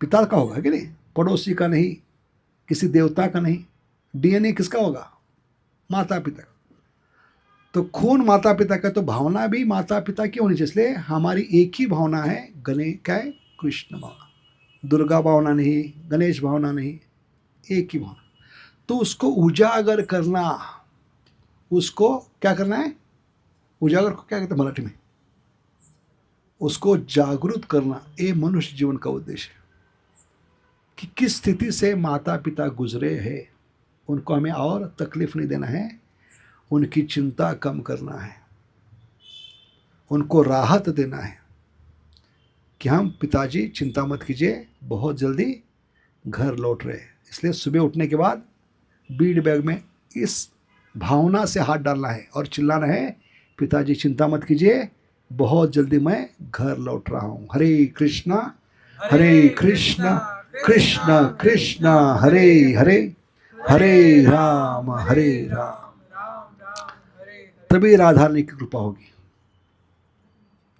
पिता का होगा कि नहीं, पड़ोसी का नहीं, किसी देवता का नहीं। डीएनए किसका होगा? माता पिता का। तो खून माता पिता का, तो भावना भी माता पिता की होनी चाहिए। इसलिए हमारी एक ही भावना है, गणेश क्या है? कृष्ण भावना। दुर्गा भावना नहीं, गणेश भावना नहीं, एक ही भावना। तो उसको उजागर करना, उसको क्या करना है? उजागर को क्या कहते हैं मराठी में? उसको जागरूक करना, ये मनुष्य जीवन का उद्देश्य है। कि किस स्थिति से माता पिता गुजरे हैं, उनको हमें और तकलीफ नहीं देना है, उनकी चिंता कम करना है, उनको राहत देना है कि हम पिताजी चिंता मत कीजिए, बहुत जल्दी घर लौट रहे हैं। इसलिए सुबह उठने के बाद बीड बैग में इस भावना से हाथ डालना है और चिल्लाना है, पिताजी चिंता मत कीजिए, बहुत जल्दी मैं घर लौट रहा हूँ। हरे कृष्णा कृष्ण कृष्ण हरे हरे, हरे राम तभी राधा रानी की कृपा होगी।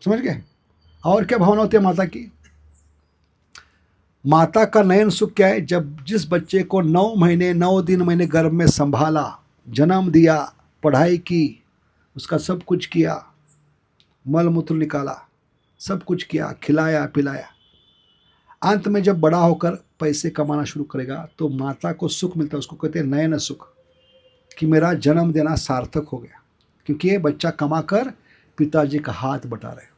समझ गए? और क्या भावना होती है माता की? माता का नयन सुख क्या है? जब जिस बच्चे को 9 महीने 9 दिन मैंने गर्भ में संभाला, जन्म दिया, पढ़ाई की, उसका सब कुछ किया, मल मूत्र निकाला, सब कुछ किया, खिलाया पिलाया, अंत में जब बड़ा होकर पैसे कमाना शुरू करेगा तो माता को सुख मिलता है। उसको कहते हैं नयन सुख, कि मेरा जन्म देना सार्थक हो गया, क्योंकि ये बच्चा कमा कर पिताजी का हाथ बटा रहे।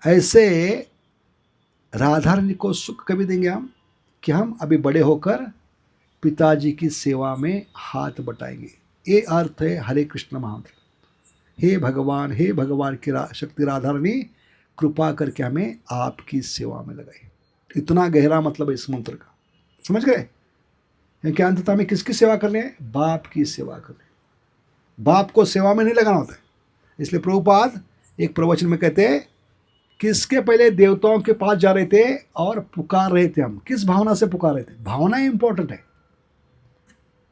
ऐसे राधा रानी को सुख कभी देंगे हम, कि हम अभी बड़े होकर पिताजी की सेवा में हाथ बटाएंगे। ये अर्थ है हरे कृष्ण महामंत्र। हे भगवान की शक्ति राधा रानी, कृपा करके हमें आपकी सेवा में लगाई। इतना गहरा मतलब है इस मंत्र का। समझ गए? क्योंकि अंततः हमें किसकी सेवा करनी है? बाप की सेवा करनी है। बाप को सेवा में नहीं लगाना होता है। इसलिए प्रभुपाद एक प्रवचन में कहते हैं, किसके पहले देवताओं के पास जा रहे थे और पुकार रहे थे। हम किस भावना से पुकार रहे थे? भावना इंपॉर्टेंट है।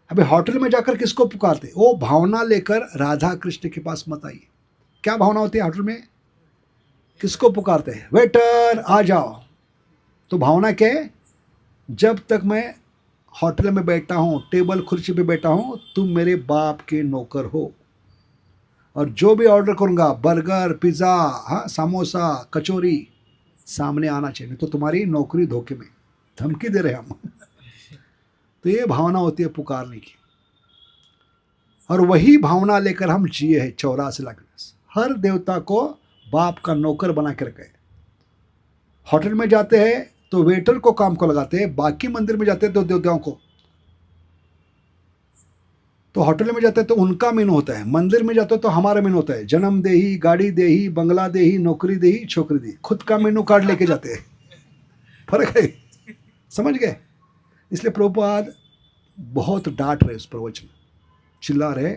अभी होटल में जाकर किसको पुकारते? वो भावना लेकर राधा कृष्ण के पास मत आइए। क्या भावना होती है होटल में? किसको पुकारते हैं? वेटर आ जाओ। तो भावना क्या है? जब तक मैं होटल में बैठा हूँ, टेबल कुर्सी पे बैठा हूँ, तुम मेरे बाप के नौकर हो, और जो भी ऑर्डर करूँगा, बर्गर, पिज़्ज़ा, हाँ, समोसा, कचौरी, सामने आना चाहिए, नहीं तो तुम्हारी नौकरी धोखे में। धमकी दे रहे हम। तो ये भावना होती है पुकारने की, और वही भावना लेकर हम जिए हैं 84 लाख। हर देवता को बाप का नौकर बना के रखे। होटल में जाते हैं तो वेटर को काम को लगाते हैं, बाकी मंदिर में जाते हैं तो देवताओं को। तो होटल में जाते हैं तो उनका मेनू होता है, मंदिर में जाते हैं तो हमारा मेनू होता है। जन्म देही, गाड़ी देही, बंगला देही, नौकरी देही, छोकरी देही। खुद का मेनू कार्ड लेके जाते हैं। फर्क है। समझ गए? इसलिए प्रभुपाद बहुत डांट रहे उस प्रवचन, चिल्ला रहे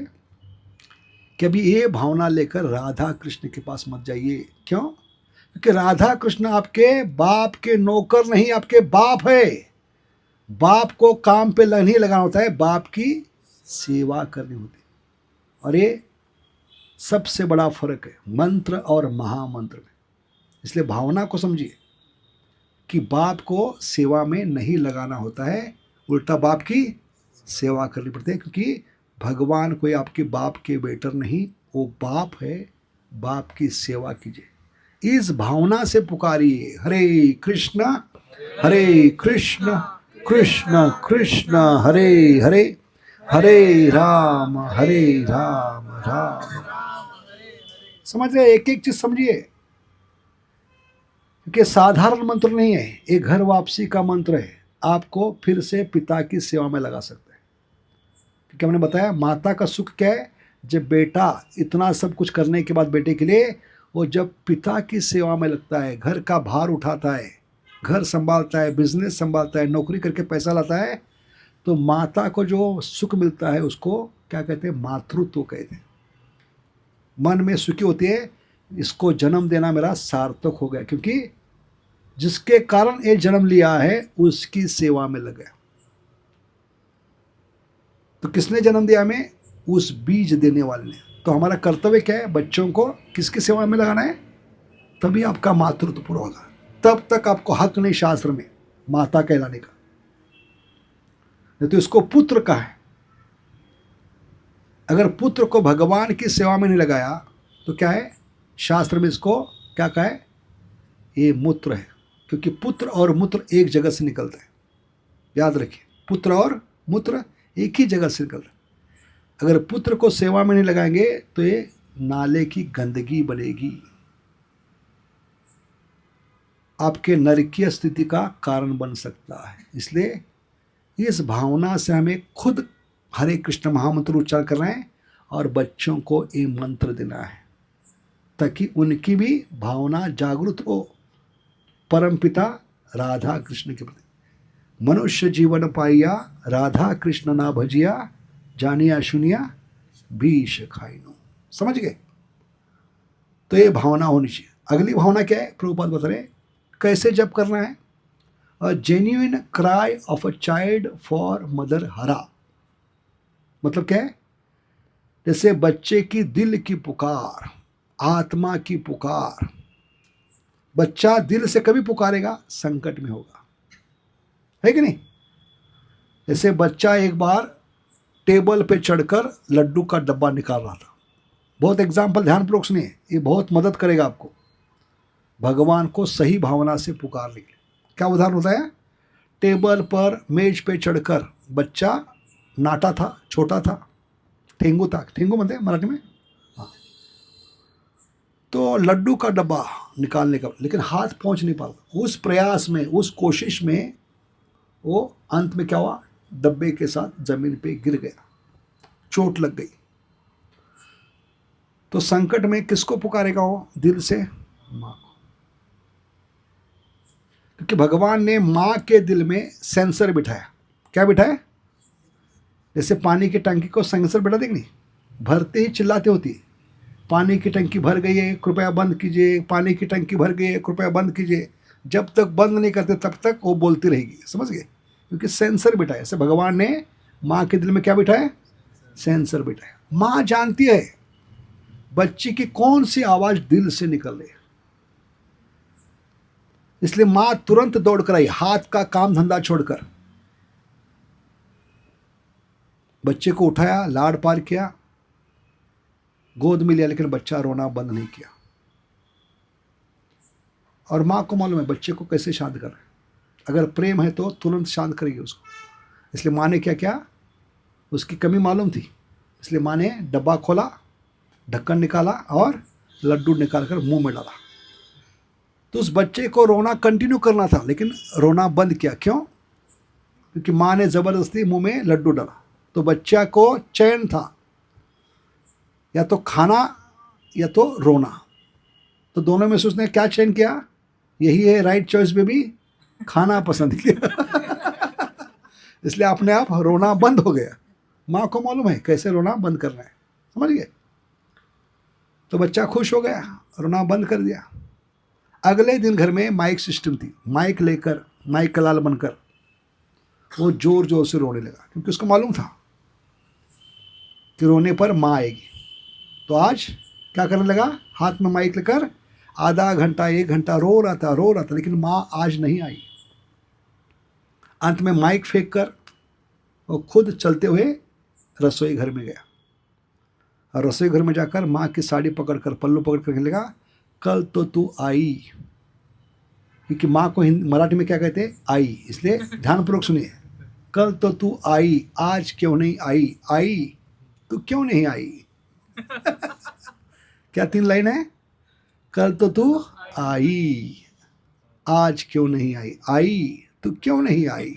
कि अभी ये भावना लेकर राधा कृष्ण के पास मत जाइए। क्यों? क्योंकि राधा कृष्ण आपके बाप के नौकर नहीं, आपके बाप है। बाप को काम पे नहीं लगाना होता है, बाप की सेवा करनी होती है। और ये सबसे बड़ा फर्क है मंत्र और महामंत्र में। इसलिए भावना को समझिए कि बाप को सेवा में नहीं लगाना होता है, उल्टा बाप की सेवा करनी पड़ती है। क्योंकि भगवान कोई आपके बाप के बेटर नहीं, वो बाप है। बाप की सेवा कीजिए, इस भावना से पुकारिए। हरे कृष्ण कृष्ण कृष्ण हरे हरे, हरे राम राम राम। समझ रहे? एक एक चीज समझिए, क्योंकि साधारण मंत्र नहीं है, एक घर वापसी का मंत्र है। आपको फिर से पिता की सेवा में लगा सकते हैं। क्योंकि हमने बताया माता का सुख क्या है? जब बेटा इतना सब कुछ करने के बाद बेटे के लिए वो जब पिता की सेवा में लगता है, घर का भार उठाता है, घर संभालता है, बिजनेस संभालता है, नौकरी करके पैसा लाता है, तो माता को जो सुख मिलता है उसको क्या कहते हैं? मातृत्व कहते हैं। मन में सुखी होती है, इसको जन्म देना मेरा सार्थक हो गया, क्योंकि जिसके कारण ये जन्म लिया है उसकी सेवा में लग गया। तो किसने जन्म दिया हमें? उस बीज देने वाले ने। तो हमारा कर्तव्य क्या है? बच्चों को किसकी सेवा में लगाना है? तभी आपका मातृत्व पूरा होगा। तब तक आपको हक नहीं शास्त्र में माता कहलाने का, नहीं तो इसको पुत्र का है। अगर पुत्र को भगवान की सेवा में नहीं लगाया तो क्या है? शास्त्र में इसको क्या कहा है? ये मूत्र है, क्योंकि पुत्र और मूत्र एक जगह से निकलता है। याद रखिए, पुत्र और मूत्र एक ही जगह से निकलता है। अगर पुत्र को सेवा में नहीं लगाएंगे तो ये नाले की गंदगी बनेगी, आपके नरकीय स्थिति का कारण बन सकता है। इसलिए इस भावना से हमें खुद हरे कृष्ण महामंत्र उच्चारण करना है और बच्चों को ये मंत्र देना है, ताकि उनकी भी भावना जागृत हो परमपिता राधा कृष्ण के प्रति। मनुष्य जीवन पाइया, राधा कृष्ण ना भजिया, जानिया सुनिया बीष खाइनो। समझ गए? तो ये भावना होनी चाहिए। अगली भावना क्या है? प्रभुपाद बता रहे कैसे जप करना है। A genuine cry of a child for mother हरा। मतलब क्या है? जैसे बच्चे की दिल की पुकार, आत्मा की पुकार। बच्चा दिल से कभी पुकारेगा? संकट में होगा, है कि नहीं? जैसे बच्चा एक बार टेबल पे चढ़कर लड्डू का डब्बा निकाल रहा था। बहुत एग्जाम्पल ध्यानपूर्वक सुनिए, ये बहुत मदद करेगा आपको भगवान को सही भावना से पुकारने के लिए। क्या उदाहरण होता है? टेबल पर मेज पे चढ़कर बच्चा नाटा था, छोटा था, ठेंगू था, ठेंगू बनते हैं मराठी में, हाँ। तो लड्डू का डब्बा निकालने का, लेकिन हाथ पहुंच नहीं पाता। उस प्रयास में, उस कोशिश में वो अंत में क्या हुआ? डब्बे के साथ जमीन पे गिर गया, चोट लग गई। तो संकट में किसको पुकारेगा वो? दिल से माँ को, क्योंकि भगवान ने माँ के दिल में सेंसर बिठाया। क्या बिठाया? जैसे पानी की टंकी को सेंसर बिठा देंगे, भरते ही चिल्लाते होती है, पानी की टंकी भर गई है, कृपया बंद कीजिए, पानी की टंकी भर गई है, कृपया बंद कीजिए। जब तक बंद नहीं करते तब तक वो बोलती रहेगी। समझ गए? क्योंकि सेंसर बिठाया। ऐसे भगवान ने माँ के दिल में क्या बिठाया? सेंसर बिठाया। माँ जानती है बच्ची की कौन सी आवाज़ दिल से निकल रही है, इसलिए माँ तुरंत दौड़ कर आई, हाथ का काम धंधा छोड़कर बच्चे को उठाया, लाड पार किया, गोद में लिया, लेकिन बच्चा रोना बंद नहीं किया। और माँ को मालूम है बच्चे को कैसे शांत करना है। अगर प्रेम है तो तुरंत शांत करेगी उसको। इसलिए माँ ने क्या किया? उसकी कमी मालूम थी, इसलिए माँ ने डब्बा खोला, ढक्कन निकाला और लड्डू निकाल कर मुँह में डाला। तो उस बच्चे को रोना कंटिन्यू करना था, लेकिन रोना बंद किया। क्यों? क्योंकि माँ ने ज़बरदस्ती मुँह में लड्डू डाला। तो बच्चा को चैन था, या तो खाना या तो रोना। तो दोनों में से उसने क्या चयन किया? यही है राइट चॉइस बेबी, खाना पसंद किया। इसलिए अपने आप रोना बंद हो गया। माँ को मालूम है कैसे रोना बंद करना है। समझ गए? तो बच्चा खुश हो गया, रोना बंद कर दिया। अगले दिन घर में माइक सिस्टम थी, माइक लेकर, माइक कलाल बनकर वो जोर जोर से रोने लगा, क्योंकि उसको मालूम था कि रोने पर माँ आएगी। तो आज क्या करने लगा? हाथ में माइक लेकर आधा घंटा 1 घंटा रो रहा था, लेकिन माँ आज नहीं आई। अंत में माइक फेंक कर वो खुद चलते हुए रसोई घर में गया, और रसोई घर में जाकर माँ की साड़ी पकड़कर, पल्लू पकड़ कर कहने लगा, कल तो तू आई। क्योंकि माँ को मराठी में क्या कहते हैं? आई। इसलिए ध्यानपूर्वक सुनिए, कल तो तू आई, आज क्यों नहीं आई? आई तू क्यों नहीं आई? क्या 3 लाइन है? कल तो तू आई, आज क्यों नहीं आई? आई तू क्यों नहीं आई?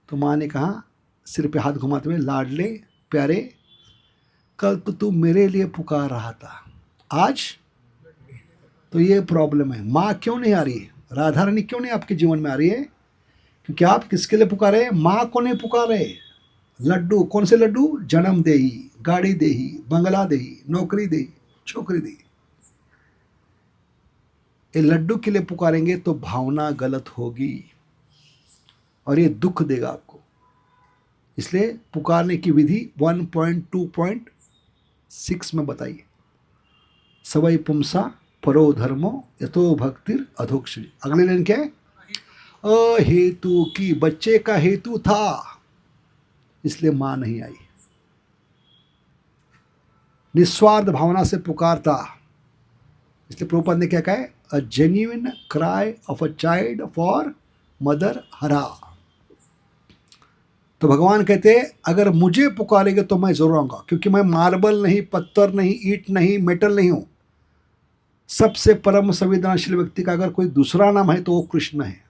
तो माँ ने कहा सिर पे हाथ घुमाते हुए, लाडले प्यारे, कल तो तू मेरे लिए पुकार रहा था, आज तो ये प्रॉब्लम है, माँ क्यों नहीं आ रही है? राधा रानी क्यों नहीं आपके जीवन में आ रही है? क्योंकि आप किसके लिए पुकारे? माँ को नहीं पुकारे। लड्डू, कौन से लड्डू? जन्म देही, गाड़ी देही, बंगला देही, नौकरी देही, छोकरी देही। ये लड्डू के लिए पुकारेंगे तो भावना गलत होगी और ये दुख देगा आपको। इसलिए पुकारने की विधि 1.2.6 में बताइए। सवै पुंसा परो धर्मो यतो भक्तिर अधोक्षरी। अगले लाइन क्या है? अहेतु की, बच्चे का हेतु था इसलिए मां नहीं आई। निस्वार्थ भावना से पुकारता, इसलिए प्रभुपाद ने क्या कहा है? A genuine cry of a child for mother हरा। तो भगवान कहते हैं अगर मुझे पुकारेंगे तो मैं जरूर आऊंगा, क्योंकि मैं मार्बल नहीं, पत्थर नहीं, ईंट नहीं, मेटल नहीं हूं। सबसे परम संवेदनशील व्यक्ति का अगर कोई दूसरा नाम है तो वो कृष्ण है।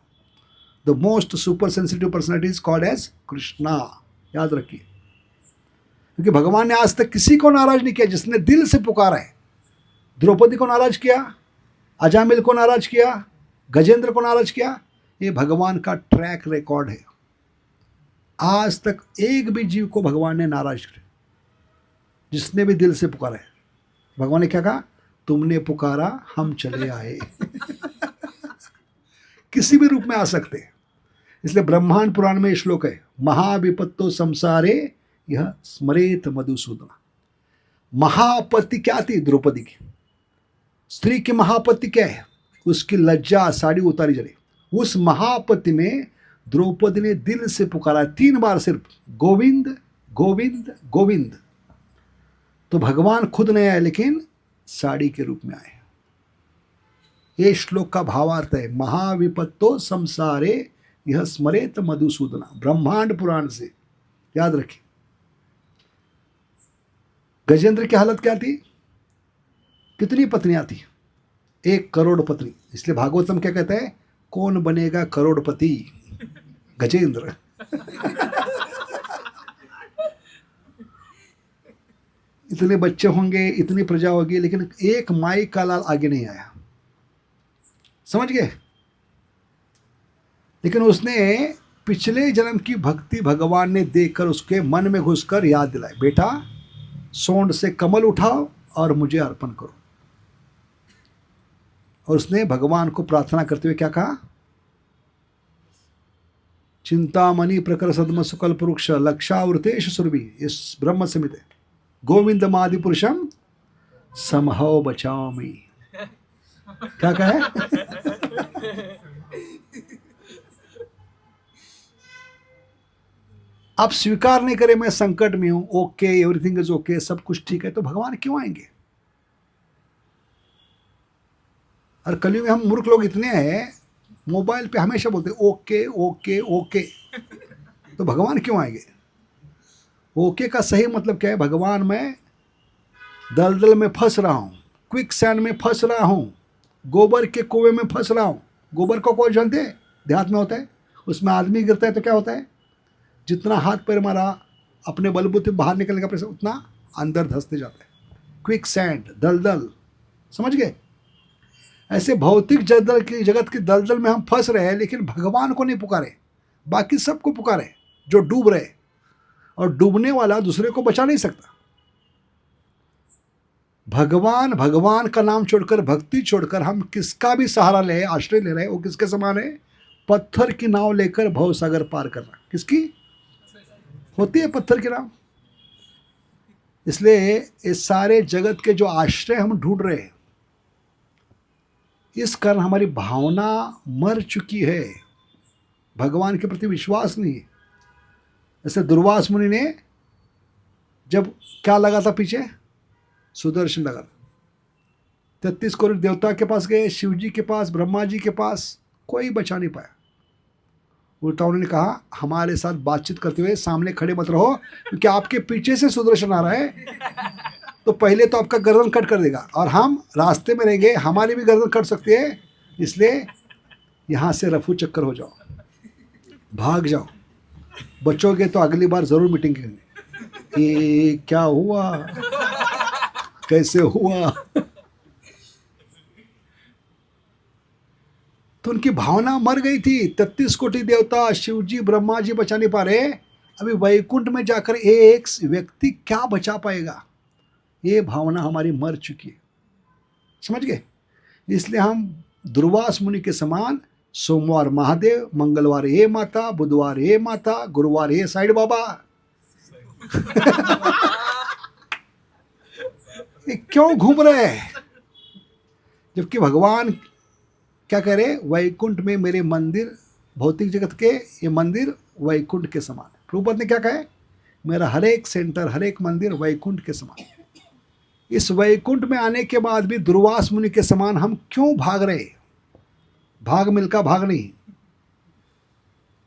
The most super sensitive personality is called as Krishna. याद रखिए, क्योंकि भगवान ने आज तक किसी को नाराज नहीं किया जिसने दिल से पुकारा है। द्रौपदी को नाराज किया, अजामिल को नाराज किया, गजेंद्र को नाराज किया। ये भगवान का ट्रैक रिकॉर्ड है। आज तक एक भी जीव को भगवान ने नाराज किया जिसने भी दिल से पुकारा है। भगवान ने क्या कहा? तुमने पुकारा, हम चले आए। किसी भी रूप में आ सकते हैं। इसलिए ब्रह्मांड पुराण में श्लोक है, महाविपत्तो संसारे यह स्मरेत मधुसूदना। महापत्ति क्या थी द्रौपदी की? स्त्री की महापत्ति क्या है? उसकी लज्जा, साड़ी उतारी जले। उस महापत्ति में द्रौपदी ने दिल से पुकारा 3 बार सिर्फ, गोविंद गोविंद गोविंद। तो भगवान खुद नहीं आए लेकिन साड़ी के रूप में आए। ये श्लोक का भावार्थ है, महाविपत्तो संसारे यह स्मरेत मधुसूदना। ब्रह्मांड पुराण से याद रखिए। गजेंद्र की हालत क्या थी? कितनी पत्नियां थी? 1 करोड़ पत्नी। इसलिए भागवतम क्या कहता है? कौन बनेगा करोड़पति? गजेंद्र। इतने बच्चे होंगे, इतनी प्रजा होगी, लेकिन एक माई का लाल आगे नहीं आया। समझ गए? लेकिन उसने पिछले जन्म की भक्ति भगवान ने देखकर उसके मन में घुसकर याद दिलाई, बेटा सोंड से कमल उठाओ और मुझे अर्पण करो। और उसने भगवान को प्रार्थना करते हुए क्या कहा? चिंतामणि प्रकर सद्म सुकल पुरुष लक्षावृतेश सुरभि। इस ब्रह्म समित है, गोविंद मादि पुरुषम समहव बचाओमी। क्या कहा है? आप स्वीकार नहीं करें मैं संकट में हूं, ओके एवरीथिंग इज ओके, सब कुछ ठीक है, तो भगवान क्यों आएंगे? और कलयुग में हम मूर्ख लोग इतने हैं, मोबाइल पे हमेशा बोलते ओके ओके ओके। तो भगवान क्यों आएंगे? ओके का सही मतलब क्या है? भगवान मैं दलदल में फंस रहा हूं, क्विक सैंड में फंस रहा हूं, गोबर के कुएं में फंस रहा हूं। गोबर को कौन जानते हैं? देहात में होता है, उसमें आदमी गिरता है तो क्या होता है? जितना हाथ पैर मारा अपने बलबूते बाहर निकलने का प्रयास उतना अंदर धंसते जाता है। क्विक सैंड, दलदल। समझ गए? ऐसे भौतिक जगत की दलदल में हम फंस रहे हैं, लेकिन भगवान को नहीं पुकारे, बाकी सबको पुकारे जो डूब रहे। और डूबने वाला दूसरे को बचा नहीं सकता। भगवान भगवान का नाम छोड़कर, भक्ति छोड़कर हम किसका भी सहारा ले, आश्रय ले रहे हैं, वो किसके समान है? पत्थर की नाव लेकर भवसागर पार करना। किसकी होती है? पत्थर की नाव। इसलिए इस सारे जगत के जो आश्रय हम ढूंढ रहे हैं, इस कारण हमारी भावना मर चुकी है, भगवान के प्रति विश्वास नहीं है। जैसे दुर्वास मुनि ने जब क्या लगा था पीछे? सुदर्शन लगा। 33 करोड़ देवता के पास गए, शिव जी के पास, ब्रह्मा जी के पास, कोई बचा नहीं पाया। उल्टा उन्होंने कहा हमारे साथ बातचीत करते हुए सामने खड़े मत रहो, क्योंकि आपके पीछे से सुदर्शन आ रहा है तो पहले तो आपका गर्दन कट कर देगा, और हम रास्ते में रहेंगे, हमारी भी गर्दन कट सकती है। इसलिए यहाँ से रफू चक्कर हो जाओ, भाग जाओ। बचोगे तो अगली बार जरूर मीटिंग करेंगे। ये क्या हुआ, कैसे हुआ? तो उनकी भावना मर गई थी। 33 कोटि देवता, शिव जी, ब्रह्मा जी बचा नहीं पा रहे, अभी वैकुंठ में जाकर एक व्यक्ति क्या बचा पाएगा? ये भावना हमारी मर चुकी है। समझ गए? इसलिए हम दुर्वास मुनि के समान सोमवार महादेव, मंगलवार हे माता, बुधवार हे माता, गुरुवार हे साइड बाबा। ये क्यों घूम रहे हैं? जबकि भगवान क्या कह रहे? वैकुंठ में मेरे मंदिर, भौतिक जगत के ये मंदिर वैकुंठ के समान है। प्रभुपाद ने क्या कहा है? मेरा हर एक सेंटर, हर एक मंदिर वैकुंठ के समान है। इस वैकुंठ में आने के बाद भी दुर्वास मुनि के समान हम क्यों भाग रहे? भाग मिल्खा भाग नहीं,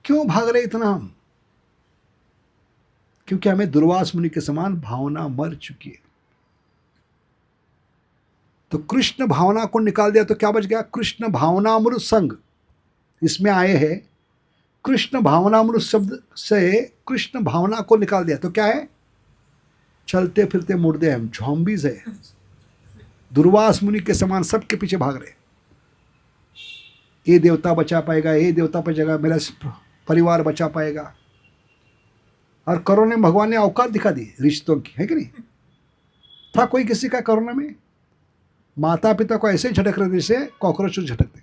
क्यों भाग रहे इतना हम? क्योंकि हमें दुर्वास मुनि के समान भावना मर चुकी है। तो कृष्ण भावना को निकाल दिया तो क्या बच गया? कृष्ण भावनामृत संग। इसमें आए हैं कृष्ण भावनामृत शब्द से कृष्ण भावना को निकाल दिया तो क्या है? चलते फिरते मुर्दे हम, झॉम्बीज है। दुर्वास मुनि के समान सबके पीछे भाग रहे। ये देवता बचा पाएगा, ये देवता बचेगा, मेरा परिवार बचा पाएगा। और कोरोना में भगवान ने औकात दिखा दी रिश्तों की, है कि नहीं? था कोई किसी का कोरोना में? माता पिता को ऐसे झटक रहे जैसे कॉकरोच झटकते।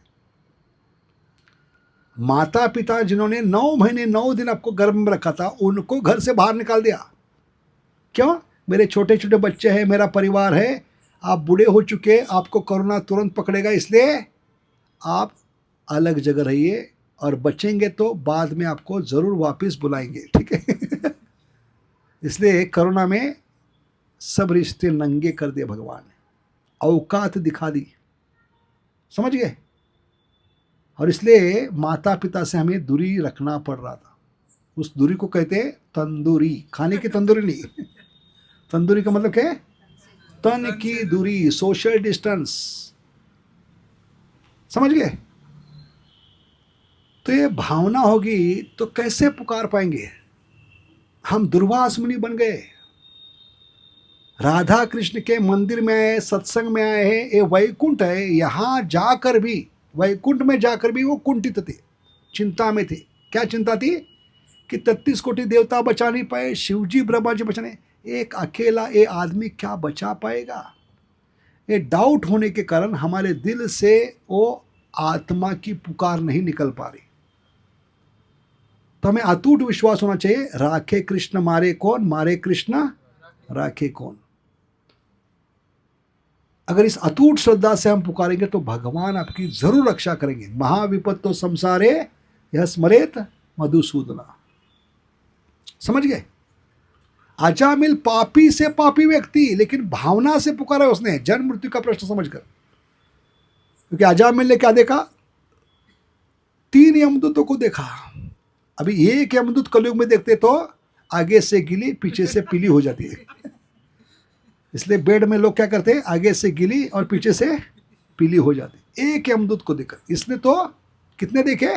माता पिता जिन्होंने 9 महीने 9 दिन आपको गर्भ में रखा था, उनको घर से बाहर निकाल दिया। क्यों? मेरे छोटे छोटे बच्चे हैं, मेरा परिवार है, आप बूढ़े हो चुके, आपको कोरोना तुरंत पकड़ेगा, इसलिए आप अलग जगह रहिए और बचेंगे तो बाद में आपको ज़रूर वापस बुलाएंगे, ठीक है? इसलिए कोरोना में सब रिश्ते नंगे कर दिए भगवान ने, औकात दिखा दी। समझ गए? और इसलिए माता पिता से हमें दूरी रखना पड़ रहा था। उस दूरी को कहते हैं तंदूरी, खाने की तंदूरी नहीं। तंदूरी का मतलब क्या है? तन की दूरी, सोशल डिस्टेंस। समझ गए? तो ये भावना होगी तो कैसे पुकार पाएंगे? हम दुर्वास मुनि बन गए। राधा कृष्ण के मंदिर में आए, सत्संग में आए हैं, ये वैकुंठ है। यहाँ जाकर भी, वैकुंठ में जाकर भी वो कुंठित थे, चिंता में थे। क्या चिंता थी? कि 33 कोटि देवता बचा नहीं पाए, शिवजी ब्रह्मा जी बचाने, एक अकेला ये आदमी क्या बचा पाएगा? ये डाउट होने के कारण हमारे दिल से वो आत्मा की पुकार नहीं निकल पा रही। तो हमें अटूट विश्वास होना चाहिए, राखे कृष्ण मारे कौन, मारे कृष्ण राखे कौन। अगर इस अटूट श्रद्धा से हम पुकारेंगे तो भगवान आपकी जरूर रक्षा करेंगे। महाविपत्तो संसारे यह स्मरेत मधुसूदना। समझ गए? अजामिल पापी से पापी व्यक्ति, लेकिन भावना से पुकारा उसने, जन्म मृत्यु का प्रश्न समझकर। क्योंकि अजामिल ने क्या देखा? 3 यमदूतों को देखा। अभी एक यमदूत कलयुग में देखते तो आगे से गीली पीछे से पीली हो जाती है। इसलिए बेड में लोग क्या करते हैं? आगे से गीली और पीछे से पीली हो जाती। एक यमदूत को देखकर, इसने तो कितने देखे?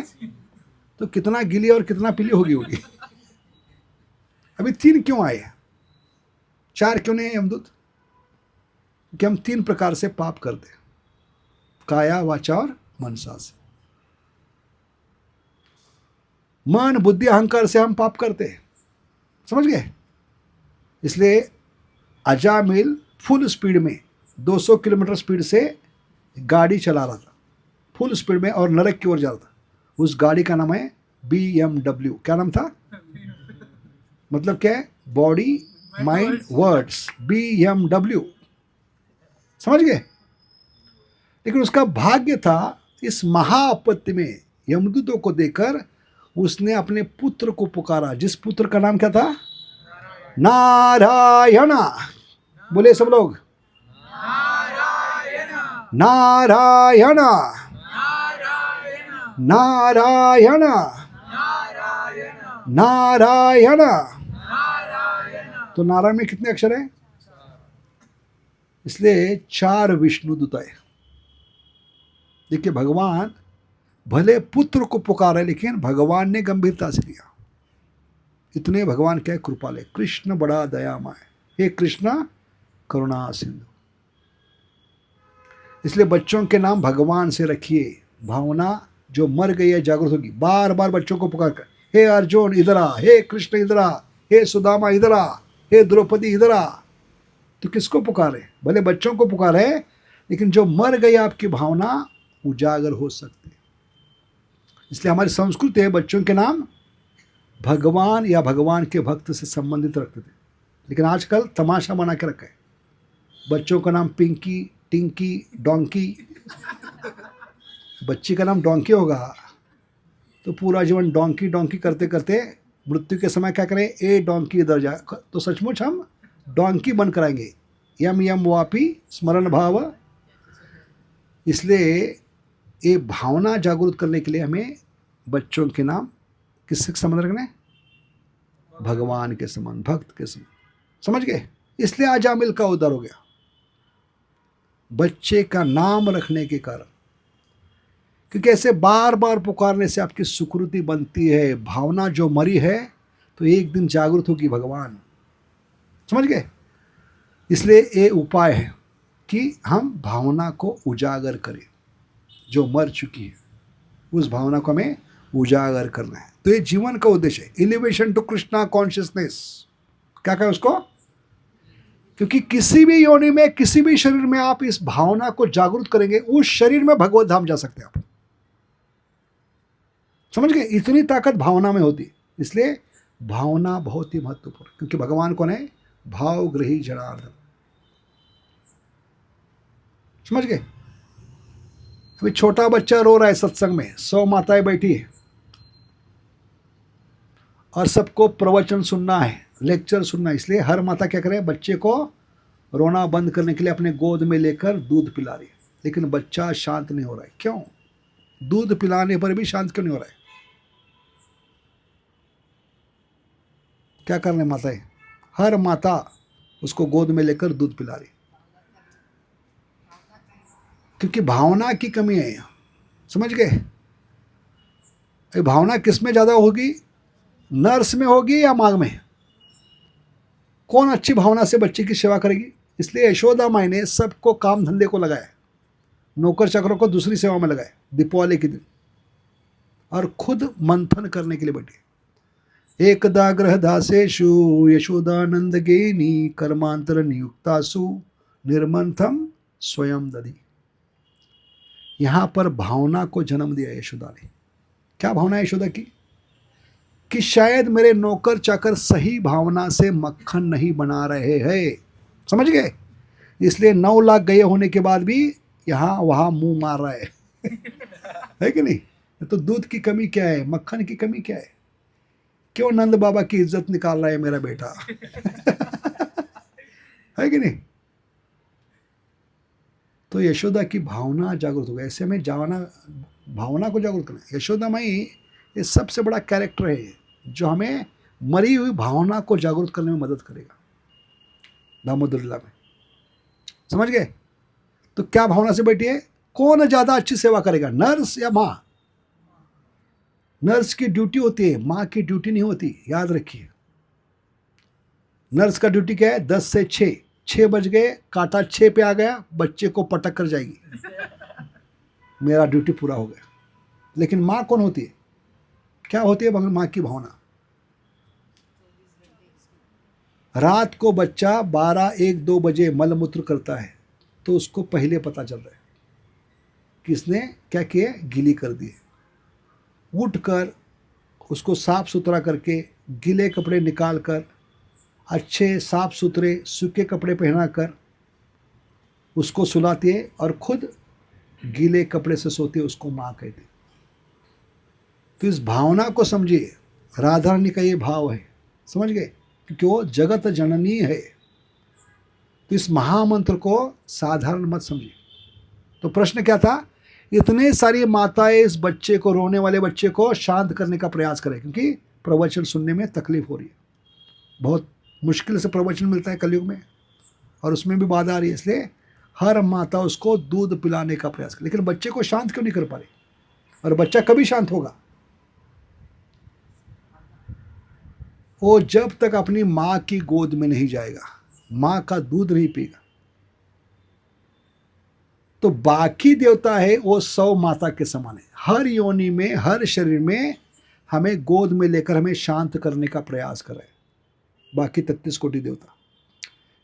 तो कितना गीली और कितना पीली होगी। अभी 3 क्यों आए? 4 क्यों नहीं है यमदूत? कि हम 3 प्रकार से पाप करते हैं, काया, वाचा और मनसा से। मन, बुद्धि, अहंकार से हम पाप करते हैं। समझ गए? इसलिए अजामिल फुल स्पीड में 200 किलोमीटर स्पीड से गाड़ी चला रहा था, फुल स्पीड में, और नरक की ओर जा रहा था। उस गाड़ी का नाम है BMW। क्या नाम था? मतलब क्या है? Body mind words, BMW। समझ गए? लेकिन उसका भाग्य था, इस महाआपत्ति में यमदूतों को देखकर उसने अपने पुत्र को पुकारा, जिस पुत्र का नाम क्या था? नारायणा। बोले सब लोग, नारायणा, नारायणा, नारायणा। तो नारायण में कितने अक्षर है? इसलिए 4 विष्णु दूत है। देखिए, भगवान भले पुत्र को पुकारा, लेकिन भगवान ने गंभीरता से लिया। इतने भगवान क्या कृपाल है। कृष्ण बड़ा दयामय, हे कृष्ण करुणा सिंधु। इसलिए बच्चों के नाम भगवान से रखिए, भावना जो मर गई है जागृत होगी, बार बार बच्चों को पुकार कर, हे अर्जुन इधर आ, हे कृष्ण इधर आ, हे सुदामा इधर आ, हे द्रौपदी इधर आ। तो किसको पुकारे? भले बच्चों को पुकारे, लेकिन जो मर गई आपकी भावना उजागर हो सकती है। इसलिए हमारी संस्कृति है बच्चों के नाम भगवान या भगवान के भक्त से संबंधित रखते थे, लेकिन आजकल तमाशा बना के रखा है। बच्चों का नाम पिंकी, टिंकी, डोंकी। बच्ची का नाम डोंकी होगा तो पूरा जीवन डोंकी डोंकी करते करते मृत्यु के समय क्या करें? ए डोंकी इधर जा, तो सचमुच हम डोंकी बन कराएंगे। यम यम वापी स्मरण भाव। इसलिए ये भावना जागृत करने के लिए हमें बच्चों के नाम किससे संबंध रखना है? भगवान के समान, भक्त के समान। समझ गए? इसलिए आज आमिल का उद्धार हो गया, बच्चे का नाम रखने के कारण। क्योंकि ऐसे बार बार पुकारने से आपकी सुकृति बनती है। भावना जो मरी है तो एक दिन जागृत होगी भगवान। समझ गए? इसलिए ये उपाय है कि हम भावना को उजागर करें। जो मर चुकी है उस भावना को हमें उजागर करना है। तो ये जीवन का उद्देश्य है, एलिवेशन टू कृष्णा कॉन्शियसनेस। क्या कहें उसको? क्योंकि किसी भी योनि में, किसी भी शरीर में आप इस भावना को जागृत करेंगे, उस शरीर में भगवत धाम जा सकते हैं आप। समझ गए? इतनी ताकत भावना में होती है। इसलिए भावना बहुत ही महत्वपूर्ण, क्योंकि भगवान कौन है? भावग्रही जनार्दन। समझ गए? अभी छोटा बच्चा रो रहा है सत्संग में, 100 माताएं बैठी है और सबको प्रवचन सुनना है, लेक्चर सुनना है। इसलिए हर माता क्या करे? बच्चे को रोना बंद करने के लिए अपने गोद में लेकर दूध पिला रही है, लेकिन बच्चा शांत नहीं हो रहा है। क्यों? दूध पिलाने पर भी शांत क्यों नहीं हो रहा है? क्या कर रहे माताएं? हर माता उसको गोद में लेकर दूध पिला रही, क्योंकि भावना की कमी है। समझ गए? ये भावना किस में ज़्यादा होगी? नर्स में होगी या माँ में? कौन अच्छी भावना से बच्चे की सेवा करेगी? इसलिए यशोदा माई ने सबको काम धंधे को लगाया, नौकर चाकरों को दूसरी सेवा में लगाया दीपावली के दिन, और खुद मंथन करने के लिए बैठी। एकदा ग्रह दासेषु यशोदानंद गेनी कर्मांतर नियुक्तासु निर्मंथम स्वयं दधी। यहाँ पर भावना को जन्म दिया यशोदा ने। क्या भावना है यशोदा की? कि शायद मेरे नौकर चाकर सही भावना से मक्खन नहीं बना रहे हैं। समझ गए? इसलिए 9 लाख गए होने के बाद भी यहाँ वहाँ मुंह मार रहा है कि नहीं? तो दूध की कमी क्या है? मक्खन की कमी क्या है? क्यों नंद बाबा की इज्जत निकाल रहा है मेरा बेटा? है कि नहीं? तो यशोदा की भावना जागृत हो गई। ऐसे में भावना को जागृत करना। यशोदा माई ये सबसे बड़ा कैरेक्टर है जो हमें मरी हुई भावना को जागृत करने में मदद करेगा दामोदर लीला में। समझ गए? तो क्या भावना से बैठी है? कौन ज्यादा अच्छी सेवा करेगा, नर्स या माँ? नर्स की ड्यूटी होती है, माँ की ड्यूटी नहीं होती, याद रखिए। नर्स का ड्यूटी क्या है? 10 से 6, 6 बज गए, कांटा 6 पे आ गया, बच्चे को पटक कर जाएगी, मेरा ड्यूटी पूरा हो गया। लेकिन माँ कौन होती है? क्या होती है माँ की भावना? रात को बच्चा 12, 1, 2 बजे मलमूत्र करता है तो उसको पहले पता चल रहा है किसने क्या किए, गीली कर दिए। उठकर उसको साफ सुथरा करके, गीले कपड़े निकाल कर, अच्छे साफ सुथरे सूखे कपड़े पहना कर उसको सुलाती है और खुद गीले कपड़े से सोती है, उसको माँ कहती है। तो इस भावना को समझिए, राधा रानी का ये भाव है। समझ गए? क्योंकि वो जगत जननी है। तो इस महामंत्र को साधारण मत समझिए। तो प्रश्न क्या था? इतने सारी माताएं इस बच्चे को, रोने वाले बच्चे को शांत करने का प्रयास करें, क्योंकि प्रवचन सुनने में तकलीफ हो रही है। बहुत मुश्किल से प्रवचन मिलता है कलयुग में, और उसमें भी बाधा आ रही है। इसलिए हर माता उसको दूध पिलाने का प्रयास करे। लेकिन बच्चे को शांत क्यों नहीं कर पा रही? और बच्चा कभी शांत होगा? वो जब तक अपनी माँ की गोद में नहीं जाएगा, माँ का दूध नहीं पीगा। तो बाकी देवता है वो 100 माता के समान है। हर योनि में, हर शरीर में हमें गोद में लेकर हमें शांत करने का प्रयास कर रहे हैं, बाकी 33 कोटि देवता।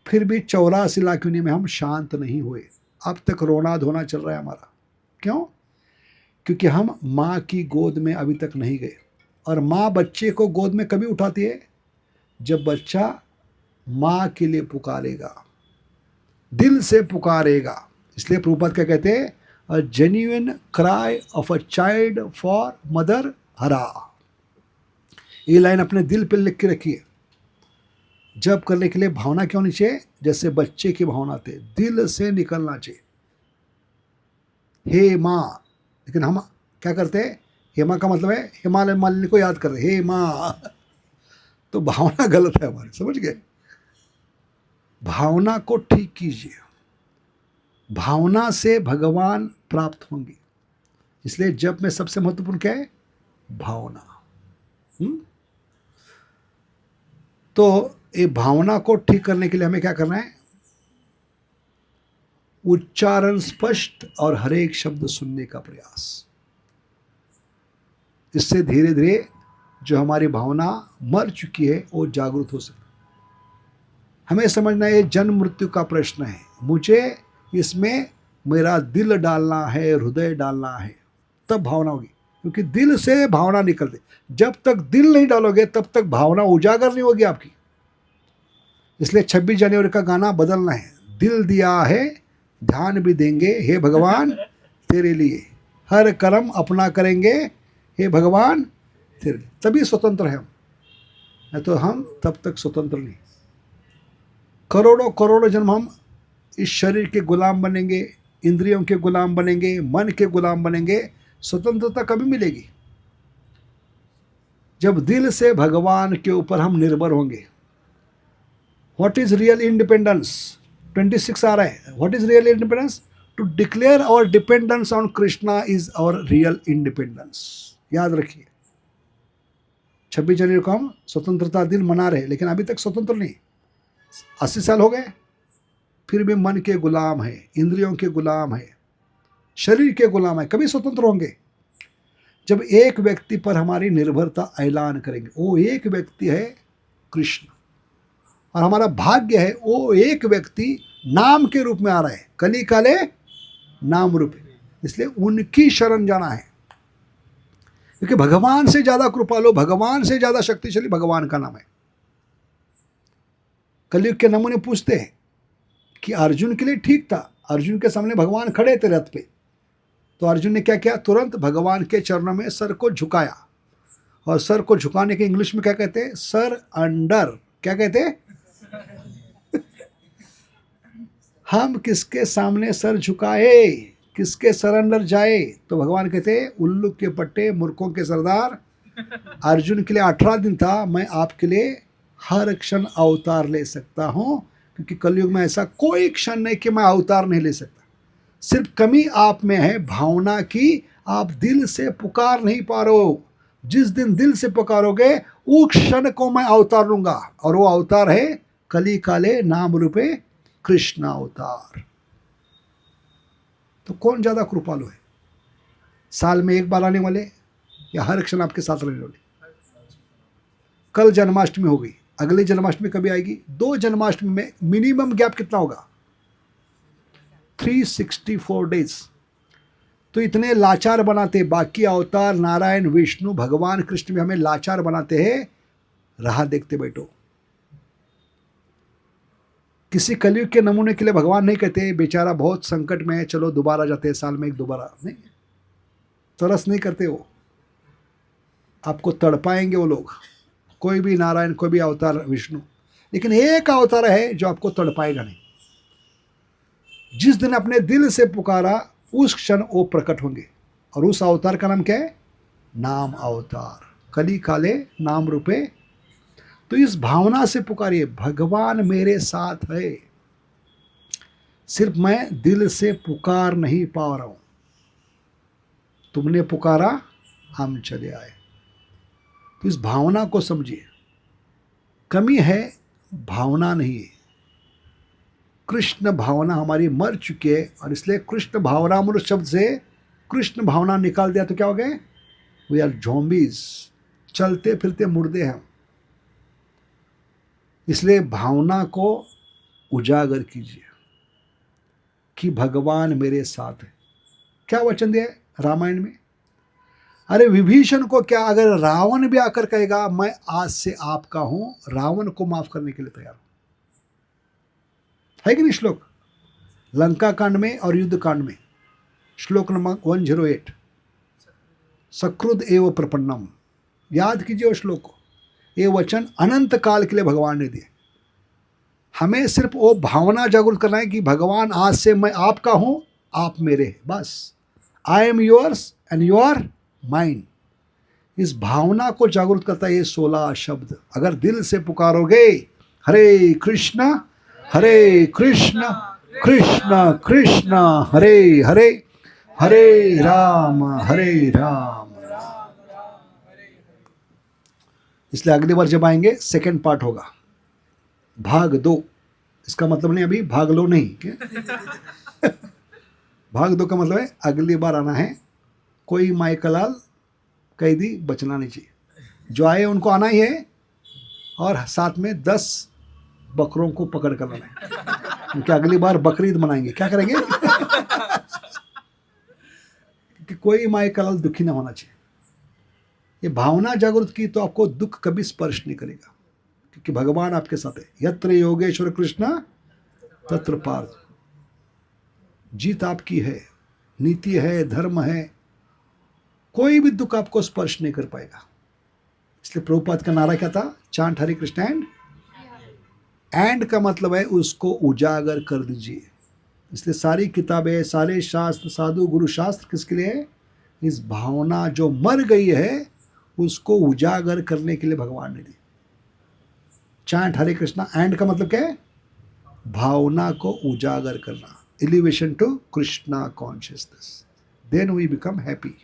फिर भी 84 लाख योनि में हम शांत नहीं हुए। अब तक रोना धोना चल रहा है हमारा। क्यों? क्योंकि हम माँ की गोद में अभी तक नहीं गए। और माँ बच्चे को गोद में कभी उठाती है? जब बच्चा माँ के लिए पुकारेगा, दिल से पुकारेगा। इसलिए प्रभुपाद क्या कहते हैं? A genuine cry of a child for mother हरा। ये लाइन अपने दिल पे लिख के रखिए। जब करने के लिए भावना क्या होनी चाहिए? जैसे बच्चे की भावना थे, दिल से निकलना चाहिए, हे माँ। लेकिन हम क्या करते हैं? हे माँ का मतलब है हिमालय मालिनी को याद कर रहे, हे माँ। तो भावना गलत है हमारी, समझ गए? भावना को ठीक कीजिए। भावना से भगवान प्राप्त होंगे। इसलिए जब में सबसे महत्वपूर्ण क्या है? भावना। तो ये भावना को ठीक करने के लिए हमें क्या करना है? उच्चारण स्पष्ट और हर एक शब्द सुनने का प्रयास। इससे धीरे धीरे जो हमारी भावना मर चुकी है वो जागृत हो सकती है। हमें समझना है ये जन्म मृत्यु का प्रश्न है। मुझे इसमें मेरा दिल डालना है, हृदय डालना है, तब भावना होगी। क्योंकि दिल से भावना निकलती। जब तक दिल नहीं डालोगे तब तक भावना उजागर नहीं होगी आपकी। इसलिए 26 जनवरी का गाना बदलना है। दिल दिया है, ध्यान भी देंगे, हे भगवान तेरे लिए। हर कर्म अपना करेंगे, हे भगवान तेरे लिए। तभी स्वतंत्र है हम, नहीं तो हम तब तक स्वतंत्र नहीं। करोड़ों करोड़ों जन्म हम इस शरीर के गुलाम बनेंगे, इंद्रियों के गुलाम बनेंगे, मन के गुलाम बनेंगे। स्वतंत्रता कभी मिलेगी? जब दिल से भगवान के ऊपर हम निर्भर होंगे। What is real independence? 26 आ रहा है। What is real independence? To declare our dependence on Krishna is our real independence. याद रखिए, 26 जनवरी को हम स्वतंत्रता दिन मना रहे हैं, लेकिन अभी तक स्वतंत्र नहीं। 80 साल हो गए, फिर भी मन के गुलाम है, इंद्रियों के गुलाम है, शरीर के गुलाम है। कभी स्वतंत्र होंगे? जब एक व्यक्ति पर हमारी निर्भरता ऐलान करेंगे। वो एक व्यक्ति है कृष्ण, और हमारा भाग्य है वो एक व्यक्ति नाम के रूप में आ रहा है, कली काले नाम रूप। इसलिए उनकी शरण जाना है। क्योंकि भगवान से ज्यादा कृपालु, भगवान से ज्यादा शक्तिशाली भगवान का नाम है। कलयुग के नमूने पूछते हैं कि अर्जुन के लिए ठीक था, अर्जुन के सामने भगवान खड़े थे रथ पे, तो अर्जुन ने क्या किया? तुरंत भगवान के चरणों में सर को झुकाया। और सर को झुकाने के इंग्लिश में क्या कहते हैं? Sir under. क्या कहते हैं? हम किसके सामने सर झुकाए, किसके सर अंडर जाए? तो भगवान कहते हैं उल्लू के पट्टे, मूर्खों के सरदार। अर्जुन के लिए 18 दिन था, मैं आपके लिए हर क्षण अवतार ले सकता हूं। क्योंकि कलयुग में ऐसा कोई क्षण नहीं कि मैं अवतार नहीं ले सकता। सिर्फ कमी आप में है भावना की, आप दिल से पुकार नहीं पा रहे हो। जिस दिन दिल से पुकारोगे उस क्षण को मैं अवतार लूंगा, और वो अवतार है कली काले नाम रूपे कृष्ण अवतार। तो कौन ज्यादा कृपालु है? साल में एक बार आने वाले, या हर क्षण आपके साथ रहने वाले? कल जन्माष्टमी हो गई, अगली जन्माष्टमी कभी आएगी? 2 जन्माष्टमी में मिनिमम गैप कितना होगा? 364 डेज। तो इतने लाचार बनाते बाकी अवतार, नारायण, विष्णु, भगवान कृष्ण भी हमें लाचार बनाते हैं। राह देखते बैठो। किसी कलयुग के नमूने के लिए भगवान नहीं कहते बेचारा बहुत संकट में है, चलो दोबारा जाते हैं, साल में एक दोबारा। नहीं, तरस नहीं करते वो। आपको तड़पाएंगे वो लोग, कोई भी नारायण, कोई भी अवतार विष्णु। लेकिन एक अवतार है जो आपको तड़पाएगा नहीं। जिस दिन अपने दिल से पुकारा उस क्षण वो प्रकट होंगे। और उस अवतार का नाम क्या है? नाम अवतार, कली काले नाम रूपे। तो इस भावना से पुकारिए, भगवान मेरे साथ है, सिर्फ मैं दिल से पुकार नहीं पा रहा हूं। तुमने पुकारा, हम चले आए। तो इस भावना को समझिए। कमी है भावना नहीं है, कृष्ण भावना हमारी मर चुकी है, और इसलिए कृष्ण भावनामृत शब्द से कृष्ण भावना निकाल दिया तो क्या हो गए? वी आर zombies, चलते फिरते मुर्दे हैं। इसलिए भावना को उजागर कीजिए कि भगवान मेरे साथ है। क्या वचन दिया है रामायण में? अरे विभीषण को क्या, अगर रावण भी आकर कहेगा मैं आज से आपका हूं, रावण को माफ करने के लिए तैयार हूं। है कि नहीं श्लोक? लंका कांड में और युद्ध कांड में, श्लोक नंबर 108, सकृद एव प्रपन्नम। याद कीजिए उस श्लोक को। ये वचन अनंत काल के लिए भगवान ने दिए। हमें सिर्फ वो भावना जागृत करना है कि भगवान आज से मैं आपका हूं, आप मेरे हैं, बस। I am yours and you are mine. इस भावना को जागृत करता है ये 16 शब्द। अगर दिल से पुकारोगे हरे कृष्ण कृष्ण कृष्ण हरे हरे, हरे राम इसलिए अगली बार जब आएंगे सेकंड पार्ट होगा, भाग 2। इसका मतलब नहीं अभी भाग लो नहीं, क्या? भाग 2 का मतलब है अगली बार आना है। कोई माइकलाल कैदी बचना नहीं चाहिए। जो आए उनको आना ही है, और साथ में 10 बकरों को पकड़ कर लाना है, क्योंकि अगली बार बकरीद मनाएंगे। क्या करेंगे? कि कोई माइकलाल दुखी ना होना चाहिए। ये भावना जागृत की तो आपको दुख कभी स्पर्श नहीं करेगा, क्योंकि भगवान आपके साथ है। यत्र योगेश्वर कृष्ण तत्र पार्थ। जीत आपकी है, नीति है, धर्म है, कोई भी दुख आपको स्पर्श नहीं कर पाएगा। इसलिए प्रभुपाद का नारा क्या था? चांट हरे कृष्ण एंड का मतलब है उसको उजागर कर दीजिए। इसलिए सारी किताबें, सारे शास्त्र, साधु गुरु शास्त्र किसके लिए है? इस भावना जो मर गई है उसको उजागर करने के लिए भगवान ने दी। चांट हरे कृष्णा एंड का मतलब क्या है? भावना को उजागर करना, elevation to Krishna consciousness, then we become happy.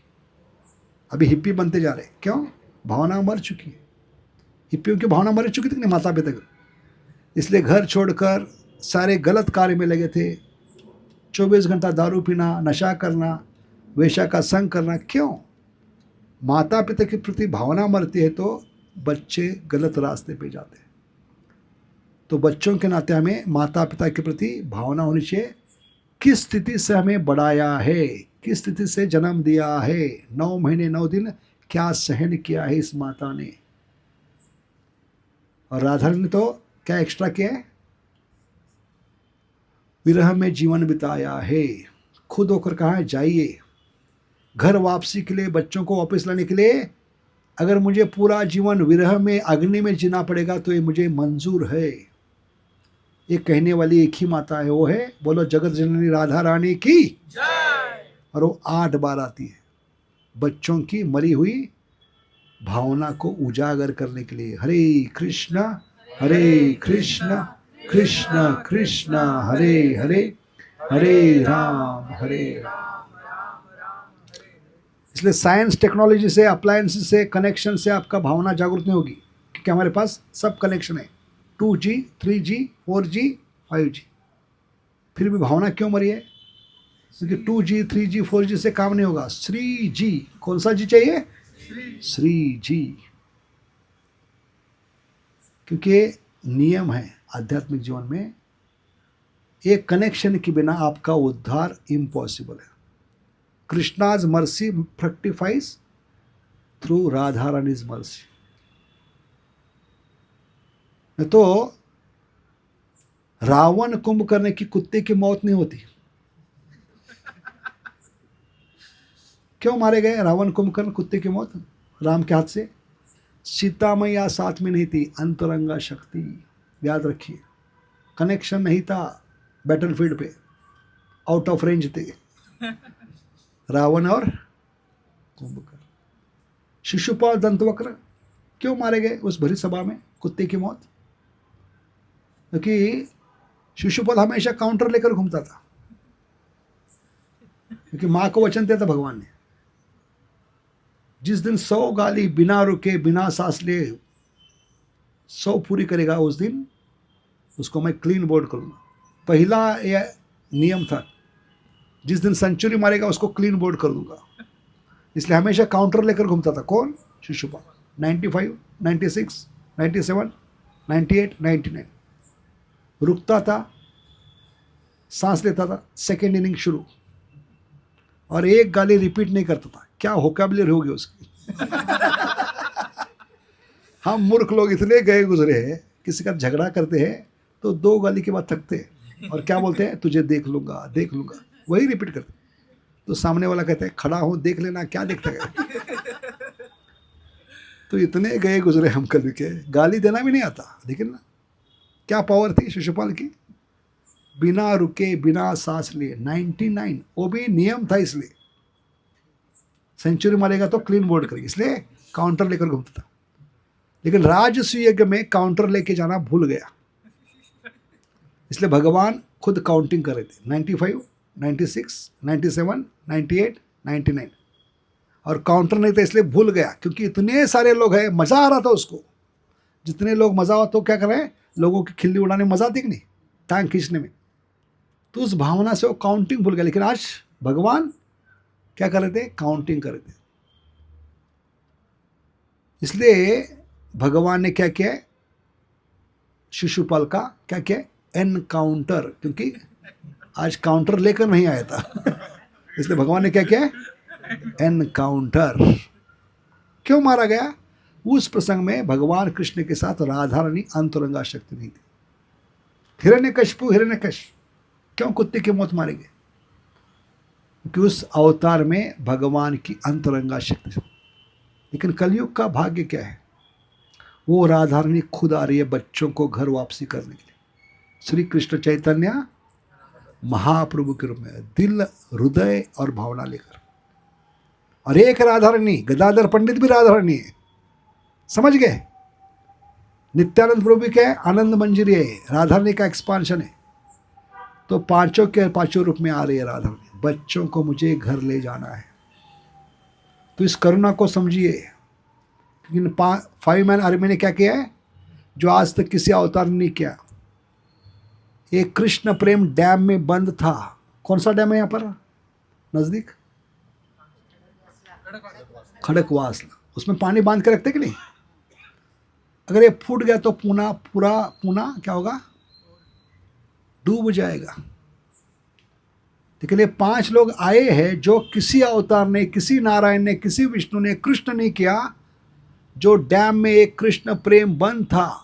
अभी हिप्पी बनते जा रहे, क्यों? भावना मर चुकी है। हिप्पियों की भावना मर चुकी थी नहीं, माता पिता की। इसलिए घर छोड़कर सारे गलत कार्य में लगे थे। 24 घंटा दारू पीना, नशा करना, वेश्या का संग करना। क्यों? माता पिता के प्रति भावना मरती है तो बच्चे गलत रास्ते पे जाते हैं। तो बच्चों के नाते हमें माता पिता के प्रति भावना होनी चाहिए। किस स्थिति से हमें बढ़ाया है, किस स्थिति से जन्म दिया है, 9 महीने 9 दिन क्या सहन किया है इस माता ने। और राधा ने तो क्या एक्स्ट्रा किया है? विरह में जीवन बिताया है। खुद होकर कहा है जाइए। घर वापसी के लिए, बच्चों को वापस लाने के लिए, अगर मुझे पूरा जीवन विरह में, अग्नि में जीना पड़ेगा तो ये मुझे मंजूर है। ये कहने वाली एक ही माता है, वो है, बोलो जगत जननी राधा रानी की जय। और वो 8 बार आती है बच्चों की मरी हुई भावना को उजागर करने के लिए। हरे कृष्ण कृष्ण कृष्ण हरे हरे, हरे राम इसलिए साइंस टेक्नोलॉजी से, अप्लायंस से, कनेक्शन से आपका भावना जागृत नहीं होगी, क्योंकि हमारे पास सब कनेक्शन है, 2G 3G 4G 5G। फिर भी भावना क्यों मरी है? क्योंकि 2G 3G 4G से काम नहीं होगा। 3G, कौन सा जी चाहिए? 3G। क्योंकि नियम है आध्यात्मिक जीवन में, एक कनेक्शन के बिना आपका उद्धार इम्पॉसिबल है। Krishna's mercy fructifies through Radha Rani's mercy. तो रावण कुंभकर्ण की कुत्ते की मौत नहीं होती। क्यों मारे गए रावण कुंभकर्ण कुत्ते की मौत राम के हाथ से? सीता मैया साथ में नहीं थी, अंतरंगा शक्ति। याद रखिए, कनेक्शन नहीं था बैटलफील्ड पे, आउट ऑफ रेंज थे रावण और कुंभकर्ण। शिशुपाल दंतवक्र क्यों मारे गए उस भरी सभा में कुत्ते की मौत? क्योंकि शिशुपाल हमेशा काउंटर लेकर घूमता था, क्योंकि माँ को वचन दिया था भगवान ने, जिस दिन 100 गाली बिना रुके, बिना सांस लिए 100 पूरी करेगा, उस दिन उसको मैं क्लीन बोर्ड करूंगा। पहला ये नियम था, जिस दिन सेंचुरी मारेगा उसको क्लीन बोर्ड कर दूंगा। इसलिए हमेशा काउंटर लेकर घूमता था। कौन? शिशुपाल। 95, 96, 97, 98, 99। रुकता था, सांस लेता था, सेकेंड इनिंग शुरू, और एक गाली रिपीट नहीं करता था। क्या वोकैबुलरी होगी उसकी। हम मूर्ख लोग इतने गए गुजरे हैं, किसी का झगड़ा करते हैं तो 2 गाली के बाद थकते हैं और क्या बोलते हैं, तुझे देख लूंगा देख लूंगा, वही रिपीट करते। तो सामने वाला कहते हैं खड़ा हो देख लेना, क्या देखता है। तो इतने गए गुजरे हम कभी के, गाली देना भी नहीं आता। लेकिन ना क्या पावर थी शिशुपाल की, बिना रुके बिना सांस लिए 99, वो भी नियम था। इसलिए सेंचुरी मारेगा तो क्लीन बोर्ड करेगी, इसलिए काउंटर लेकर घूमता था। लेकिन राजसूय यज्ञ में काउंटर लेके जाना भूल गया, इसलिए भगवान खुद काउंटिंग कर रहे थे। 95, 96, 97, 98, 99, और काउंटर नहीं था इसलिए भूल गया, क्योंकि इतने सारे लोग हैं, मज़ा आ रहा था उसको। जितने लोग मज़ा हो तो क्या कर रहे हैं, लोगों की खिल्ली उड़ाने में मज़ा आती कि नहीं, टांग खींचने में। तो उस भावना से वो काउंटिंग भूल गया। लेकिन आज भगवान क्या कर रहे थे, काउंटिंग कर रहे थे। इसलिए भगवान ने क्या किया, शिशुपाल का क्या किया, एनकाउंटर, क्योंकि आज काउंटर लेकर नहीं आया था। इसलिए भगवान ने क्या किया, एनकाउंटर। क्यों मारा गया? उस प्रसंग में भगवान कृष्ण के साथ राधा रानी अंतरंगा शक्ति नहीं थी। हिरण्यकश्यप क्यों कुत्ते की मौत मारेंगे? क्योंकि उस अवतार में भगवान की अंतरंगा शक्ति थी। लेकिन कलयुग का भाग्य क्या है, वो राधा रानी खुद आ रही है बच्चों को घर वापसी करने के लिए। श्री कृष्ण चैतन्य महाप्रभु के रूप में, दिल हृदय और भावना लेकर। और एक राधा रानी, गदाधर पंडित भी राधा रानी है, समझ गए? नित्यानंद प्रभु के आनंद मंजरी है, राधा रानी का एक्सपांशन है। तो पांचों के पांचों रूप में आ रही है राधा रानी, बच्चों को मुझे घर ले जाना है। तो इस करुणा को समझिए। लेकिन 5 मैन आर्मी ने क्या किया है, जो आज तक किसी अवतार ने नहीं किया। एक कृष्ण प्रेम डैम में बंद था। कौन सा डैम है यहाँ पर नजदीक? खड़कवासला। उसमें पानी बांध के रखते कि नहीं? अगर ये फूट गया तो पूना क्या होगा, डूब जाएगा। लेकिन ये 5 लोग आए हैं जो किसी अवतार ने, किसी नारायण ने, किसी विष्णु ने, कृष्ण ने किया। जो डैम में एक कृष्ण प्रेम बंद था,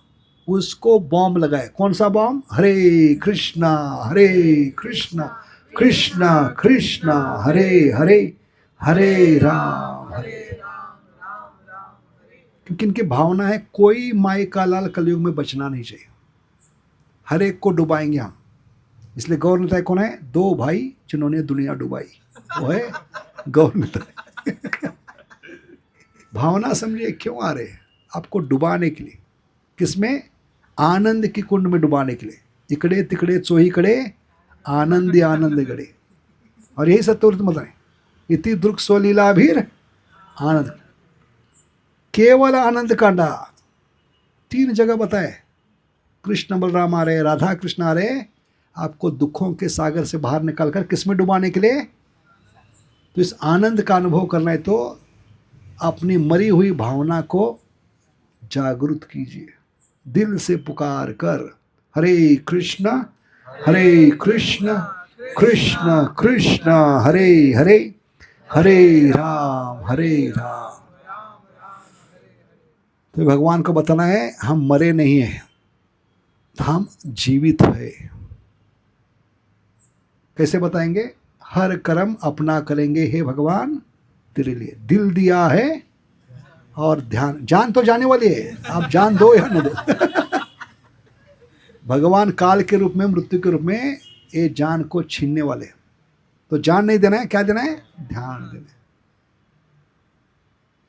उसको बॉम्ब लगाए। कौन सा बॉम्ब? हरे कृष्णा कृष्ण कृष्ण हरे हरे, हरे राम हरे। क्योंकि इनकी भावना है कोई माई का लाल कलयुग में बचना नहीं चाहिए, हर एक को डुबाएंगे हम। इसलिए गौर नेता कौन है? 2 भाई जिन्होंने दुनिया डुबाई, वो है गौर नेता। भावना समझिए क्यों आ रहे हैं, आपको डुबाने के लिए। किसमें? आनंद की कुंड में डुबाने के लिए। इकड़े तिकड़े चोही कड़े, आनंद गड़े। और यही सत्यव्रत मत है, इति दुर्ग सोलीला भीर आनंद, केवल आनंद कांडा। 3 जगह बताए, कृष्ण बलराम आ रहे, राधा कृष्ण आ रहे, आपको दुखों के सागर से बाहर निकालकर किस में डुबाने के लिए? तो इस आनंद का अनुभव करना है तो अपनी मरी हुई भावना को जागृत कीजिए, दिल से पुकार कर हरे कृष्ण कृष्ण कृष्ण हरे हरे, हरे राम हरे राम। तो भगवान को बताना है हम मरे नहीं हैं, हम जीवित है। कैसे बताएंगे? हर कर्म अपना करेंगे हे भगवान तेरे लिए, दिल दिया है और ध्यान। जान तो जाने वाली है, आप जान दो या न दो। भगवान काल के रूप में, मृत्यु के रूप में ये जान को छीनने वाले। तो जान नहीं देना है, क्या देना है? ध्यान देना है।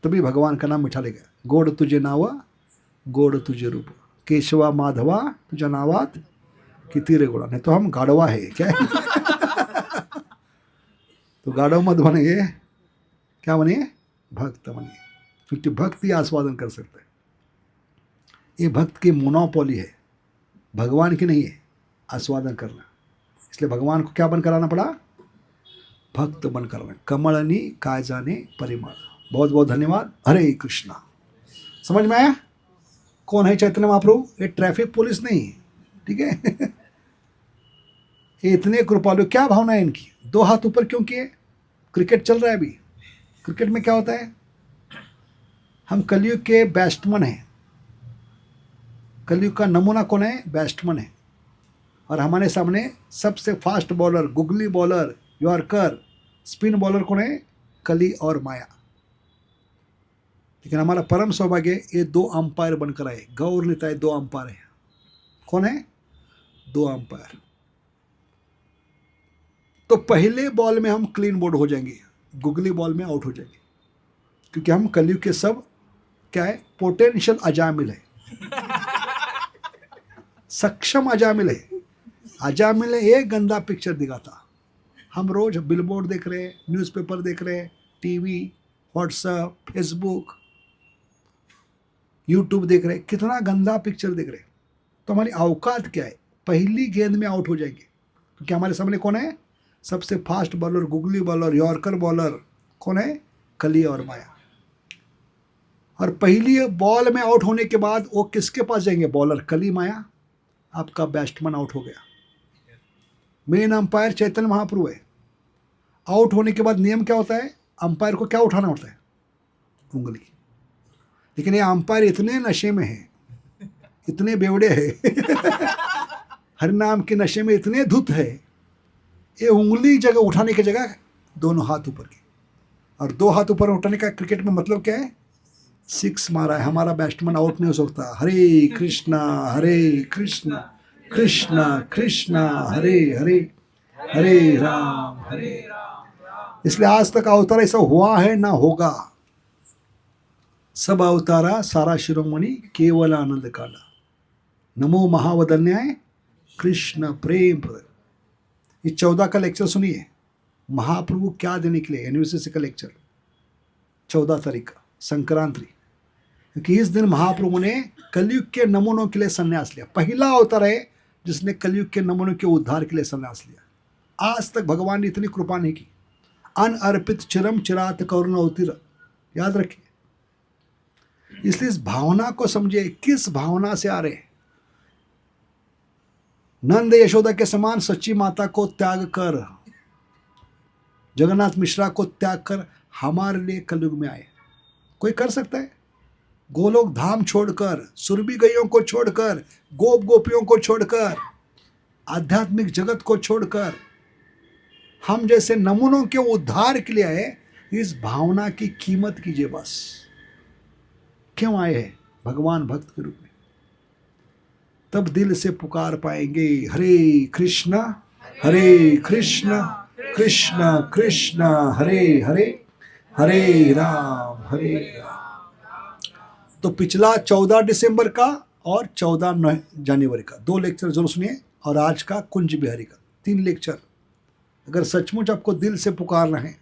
तभी भगवान का नाम मिठा लेगा। गोड़ तुझे नावा, गोड़ तुझे रूप, केशवा माधवा तुझा नावात किती रे गोड़ा। नहीं तो हम गाड़वा है क्या है? तो गाड़व मत बनेंगे, क्या बनिए? भक्त बनिए, क्योंकि भक्त ही आस्वादन कर सकते हैं। ये भक्त की मोनोपोली है, भगवान की नहीं है आस्वादन करना। इसलिए भगवान को क्या बनकर आना पड़ा? भक्त बनकर आना। कमलनी काय जाने परिमल। बहुत बहुत धन्यवाद। हरे कृष्णा। समझ में आया कौन है चैतन्य महाप्रभु? ये ट्रैफिक पुलिस नहीं है, ठीक है। ये इतने कृपालु, क्या भावना है इनकी? 2 हाथ ऊपर क्यों किए? क्रिकेट चल रहा है अभी। क्रिकेट में क्या होता है? हम कलयुग के बैट्समैन हैं। कलयुग का नमूना कौन है? बैट्समैन है। और हमारे सामने सबसे fast bowler, googly bowler, yorker, spin bowler कौन है? कली और माया। लेकिन हमारा परम सौभाग्य, ये 2 अंपायर बनकर आए। गौर लेता है 2 अंपायर है। कौन है? 2 अंपायर। तो पहले बॉल में हम क्लीन बोर्ड हो जाएंगे, गुगली बॉल में आउट हो जाएंगे, क्योंकि हम कलयुग के सब क्या है? पोटेंशियल अजामिल है, सक्षम अजामिल है। अजामिल एक गंदा पिक्चर दिखाता। हम रोज बिलबोर्ड देख रहे हैं, न्यूज़पेपर देख रहे हैं, टीवी, व्हाट्सएप, फेसबुक, यूट्यूब देख रहे हैं, कितना गंदा पिक्चर देख रहे हैं। तो हमारी औकात क्या है? पहली गेंद में आउट हो जाएंगे, क्योंकि हमारे सामने कौन है? सबसे fast bowler, googly bowler, yorker bowler कौन है? कली और माया। और पहली बॉल में आउट होने के बाद वो किसके पास जाएंगे? बॉलर कली माया। आपका बैट्समैन आउट हो गया। मेन अंपायर चैतन्य महाप्रभु है। आउट होने के बाद नियम क्या होता है? अंपायर को क्या उठाना होता है? उंगली। लेकिन ये अंपायर इतने नशे में है, इतने बेवड़े है हरिनाम के नशे में इतने धुत है, ये उंगली जगह उठाने की जगह 2 हाथ ऊपर की। और 2 हाथ ऊपर उठाने का क्रिकेट में मतलब क्या है? 6 मारा है। हमारा बैट्समैन आउट नहीं हो सकता। हरे कृष्णा कृष्णा कृष्णा हरे हरे, हरे राम। इसलिए आज तक अवतार ऐसा हुआ है ना होगा। सब अवतारा सारा शिरोमणि केवल आनंद काला। नमो महावदन्याय कृष्ण प्रेम प्रद। ये 14 का लेक्चर सुनिए। महाप्रभु क्या देने के लिए? एनिवर्सरी का लेक्चर 14 तारीख का, संक्रांति। क्योंकि इस दिन महाप्रभु ने कलयुग के नमूनों के लिए संन्यास लिया। पहला अवतार है जिसने कलयुग के नमूनों के उद्धार के लिए संन्यास लिया। आज तक भगवान ने इतनी कृपा नहीं की। अनअर्पित चिरम चिरात करुण अवतीर, याद रखिए। इसलिए इस भावना को समझिए, किस भावना से आ रहे हैं। नंद यशोदा के समान सच्ची माता को त्याग कर, जगन्नाथ मिश्रा को त्याग कर हमारे लिए कलयुग में आए। कोई कर सकता है? गोलोक धाम छोड़कर, सुरभि गैयों को छोड़कर, गोप गोपियों को छोड़कर, आध्यात्मिक जगत को छोड़कर हम जैसे नमूनों के उद्धार के लिए आए। इस भावना की कीमत कीजिए बस। क्यों आए हैं? भगवान भक्त के रूप में। तब दिल से पुकार पाएंगे, हरे कृष्णा कृष्ण कृष्ण हरे हरे, हरे राम हरे राम। तो पिछला 14 दिसंबर का और 14 जनवरी का 2 लेक्चर जरूर सुनिए। और आज का कुंज बिहारी का 3 लेक्चर। अगर सचमुच आपको दिल से पुकारना है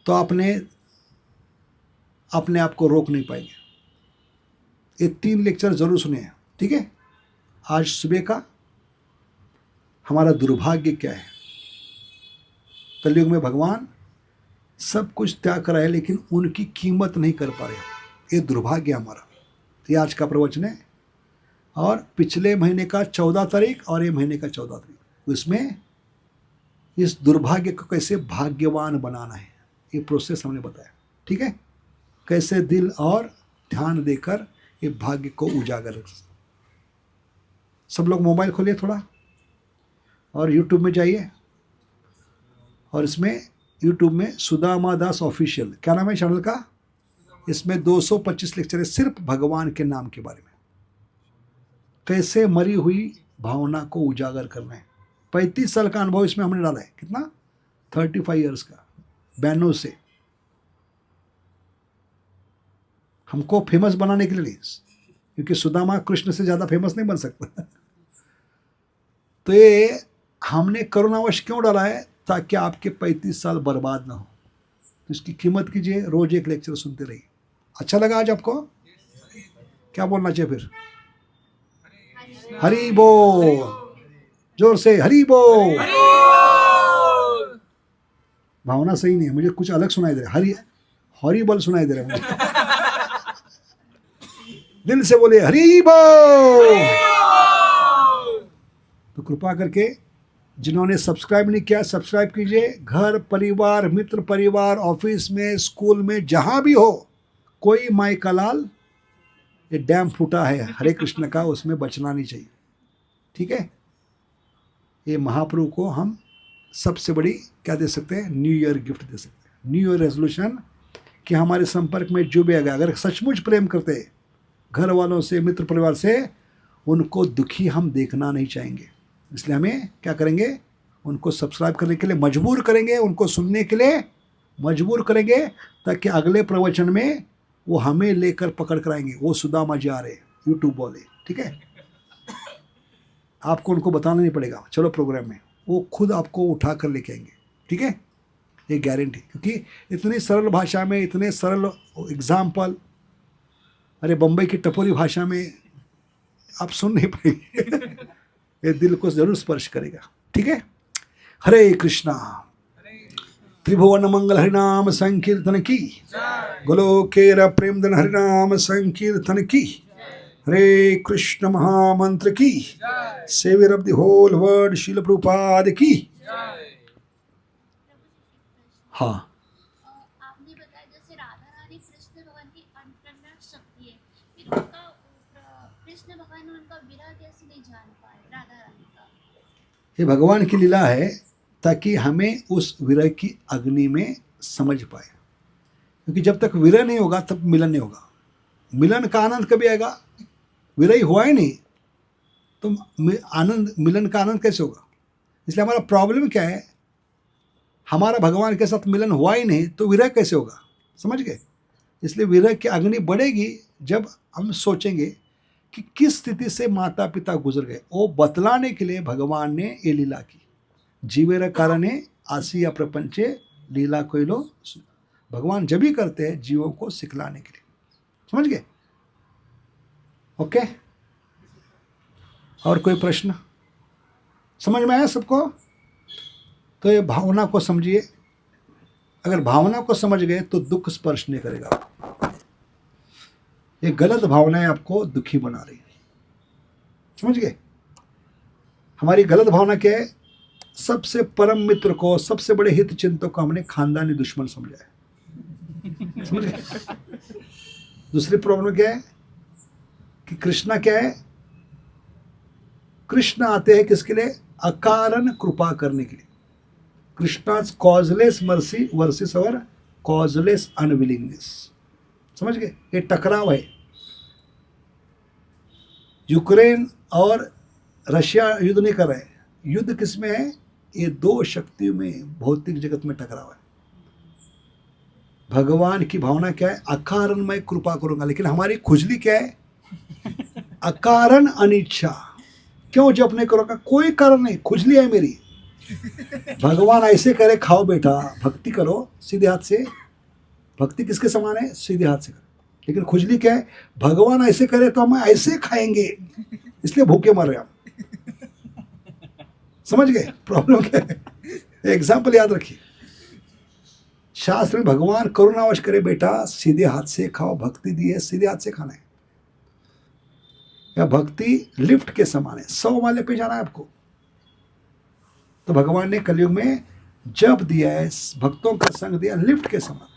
तो आपने अपने आप को रोक नहीं पाएंगे। ये 3 लेक्चर जरूर सुनिए, ठीक है। आज सुबह का हमारा दुर्भाग्य क्या है? कलयुग में भगवान सब कुछ त्याग कर रहे हैं, लेकिन उनकी कीमत नहीं कर पा रहे। ये दुर्भाग्य हमारा। ये आज का प्रवचन है। और पिछले महीने का 14 तारीख और ये महीने का 14 तारीख, उसमें इस दुर्भाग्य को कैसे भाग्यवान बनाना है, ये प्रोसेस हमने बताया, ठीक है। कैसे दिल और ध्यान देकर ये भाग्य को उजागर कर। सब लोग मोबाइल खोलिए थोड़ा और यूट्यूब में जाइए। और इसमें यूट्यूब में सुदामा दास ऑफिशियल, क्या नाम है चैनल का? इसमें 225 लेक्चर है सिर्फ भगवान के नाम के बारे में। कैसे मरी हुई भावना को उजागर करना है। 35 साल का अनुभव इसमें हमने डाला है। कितना? 35 ईयर्स का, 92 से। हमको फेमस बनाने के लिए नहीं, क्योंकि सुदामा कृष्ण से ज़्यादा फेमस नहीं बन सकता। तो ये हमने करुणावश क्यों डाला है? ताकि आपके 35 साल बर्बाद ना हो। तो इसकी कीमत कीजिए, रोज एक लेक्चर सुनते रहिए। अच्छा लगा आज आपको? क्या बोलना चाहिए फिर? हरि बोल। जोर से हरि बोल। भावना सही नहीं है, मुझे कुछ अलग सुनाई दे रहा है, हरि हरि बोल सुनाई दे रहा है मुझे। दिल से बोले हरि बोल। तो कृपा करके जिन्होंने सब्सक्राइब नहीं किया सब्सक्राइब कीजिए। घर परिवार मित्र परिवार ऑफिस में स्कूल में जहां भी हो, कोई माई का लाल ये डैम फूटा है हरे कृष्ण का, उसमें बचना नहीं चाहिए। ठीक है, ये महाप्रभु को हम सबसे बड़ी क्या दे सकते हैं, न्यू ईयर गिफ्ट दे सकते हैं, न्यू ईयर रेजोल्यूशन कि हमारे संपर्क में जो भी आएगा अगर सचमुच प्रेम करते हैं घर वालों से मित्र परिवार से, उनको दुखी हम देखना नहीं चाहेंगे। इसलिए हमें क्या करेंगे, उनको सब्सक्राइब करने के लिए मजबूर करेंगे, उनको सुनने के लिए मजबूर करेंगे, ताकि अगले प्रवचन में वो हमें लेकर पकड़ कराएंगे। वो सुदामा जी आ रहे यूट्यूब वाले, ठीक है, आपको उनको बताना नहीं पड़ेगा, चलो प्रोग्राम में वो खुद आपको उठा कर लेके आएंगे। ठीक है, ये गारंटी, क्योंकि इतनी सरल भाषा में इतने सरल एग्जाम्पल, अरे बम्बई की टपोरी भाषा में आप सुन नहीं पाएंगे। ये दिल को जरूर स्पर्श करेगा। ठीक है, हरे कृष्णा। त्रिभुवन मंगल हरिनाम संकीर्तन की, गोलोकेर प्रेम धन हरिनाम संकीर्तन की, हरे कृष्ण महामंत्र की, saviour of the whole world शील प्रभुपाद की। हाँ, आपने बताया जैसे राधा रानी कृष्ण भगवान की अंतरंग शक्ति है, फिर उनका कृष्ण भगवान उनका विरह कैसे नहीं जान पाए राधा रानी का? ये भगवान की लीला है ताकि हमें उस विरह की अग्नि में समझ पाए, क्योंकि जब तक विरह नहीं होगा तब मिलन नहीं होगा। मिलन का आनंद कभी आएगा, विरह ही हुआ ही नहीं तो आनंद, मिलन का आनंद कैसे होगा। इसलिए हमारा प्रॉब्लम क्या है, हमारा भगवान के साथ मिलन हुआ ही नहीं तो विरह कैसे होगा, समझ गए। इसलिए विरह की अग्नि बढ़ेगी जब हम सोचेंगे कि किस स्थिति से माता पिता गुजर गए, वो बतलाने के लिए भगवान ने ये लीला की। जीवेर कारणे आसिया प्रपंचे लीला कोइलो, भगवान जब भी करते हैं जीवों को सिखलाने के लिए, समझ गए। ओके, और कोई प्रश्न समझ में आया सबको? तो ये भावना को समझिए, अगर भावना को समझ गए तो दुख स्पर्श नहीं करेगा। ये गलत भावनाएं आपको दुखी बना रही है, समझ गए। हमारी गलत भावना क्या है, सबसे परम मित्र को, सबसे बड़े हित चिंतक को हमने खानदानी दुश्मन समझा है, समझ गए। दूसरी प्रॉब्लम क्या है कि कृष्णा क्या है, कृष्ण आते हैं किसके लिए, अकारण कृपा करने के लिए। कृष्णा's causeless mercy versus our causeless unwillingness, समझ गए। ये टकराव है, यूक्रेन और रशिया युद्ध नहीं कर रहे हैं, युद्ध किसमें है, ये दो शक्तियों में, भौतिक जगत में टकराव है। भगवान की भावना क्या है, अकारण मैं कृपा करूंगा, लेकिन हमारी खुजली क्या है, अकारण अनिच्छा। क्यों जप नहीं करोगा, कोई कारण नहीं, खुजली है मेरी। भगवान ऐसे करे, खाओ बेटा, भक्ति करो सीधे हाथ से। भक्ति किसके समान है, सीधे हाथ से करो। लेकिन खुजली क्या है, भगवान ऐसे करे तो हम ऐसे खाएंगे, इसलिए भूखे मर रहे हम, समझ गए। प्रॉब्लम क्या है, एग्जाम्पल याद रखिए। शास्त्र में भगवान करुणावश करे, बेटा सीधे हाथ से खाओ, भक्ति दी है सीधे हाथ से खाना है। या भक्ति लिफ्ट के समान है, 100 वाले पे जाना है आपको। तो भगवान ने कलयुग में जब दिया है, भक्तों का संग दिया लिफ्ट के समान।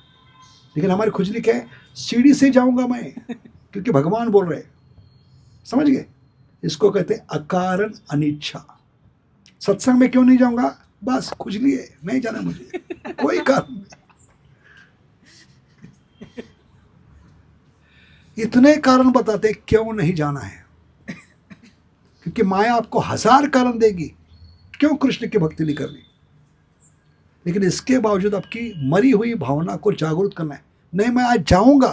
लेकिन हमारी खुजली क्या है, सीढ़ी से जाऊंगा मैं, क्योंकि भगवान बोल रहे, समझ गए। इसको कहते हैं अकारण अनिच्छा। सत्संग में क्यों नहीं जाऊंगा, बस खुजली है, नहीं जाना मुझे, कोई कारण नहीं। इतने कारण बताते क्यों नहीं जाना है, क्योंकि माया आपको 1000 कारण देगी क्यों कृष्ण की भक्ति नहीं करनी। लेकिन इसके बावजूद आपकी मरी हुई भावना को जागरूक करना है, नहीं मैं आज जाऊंगा।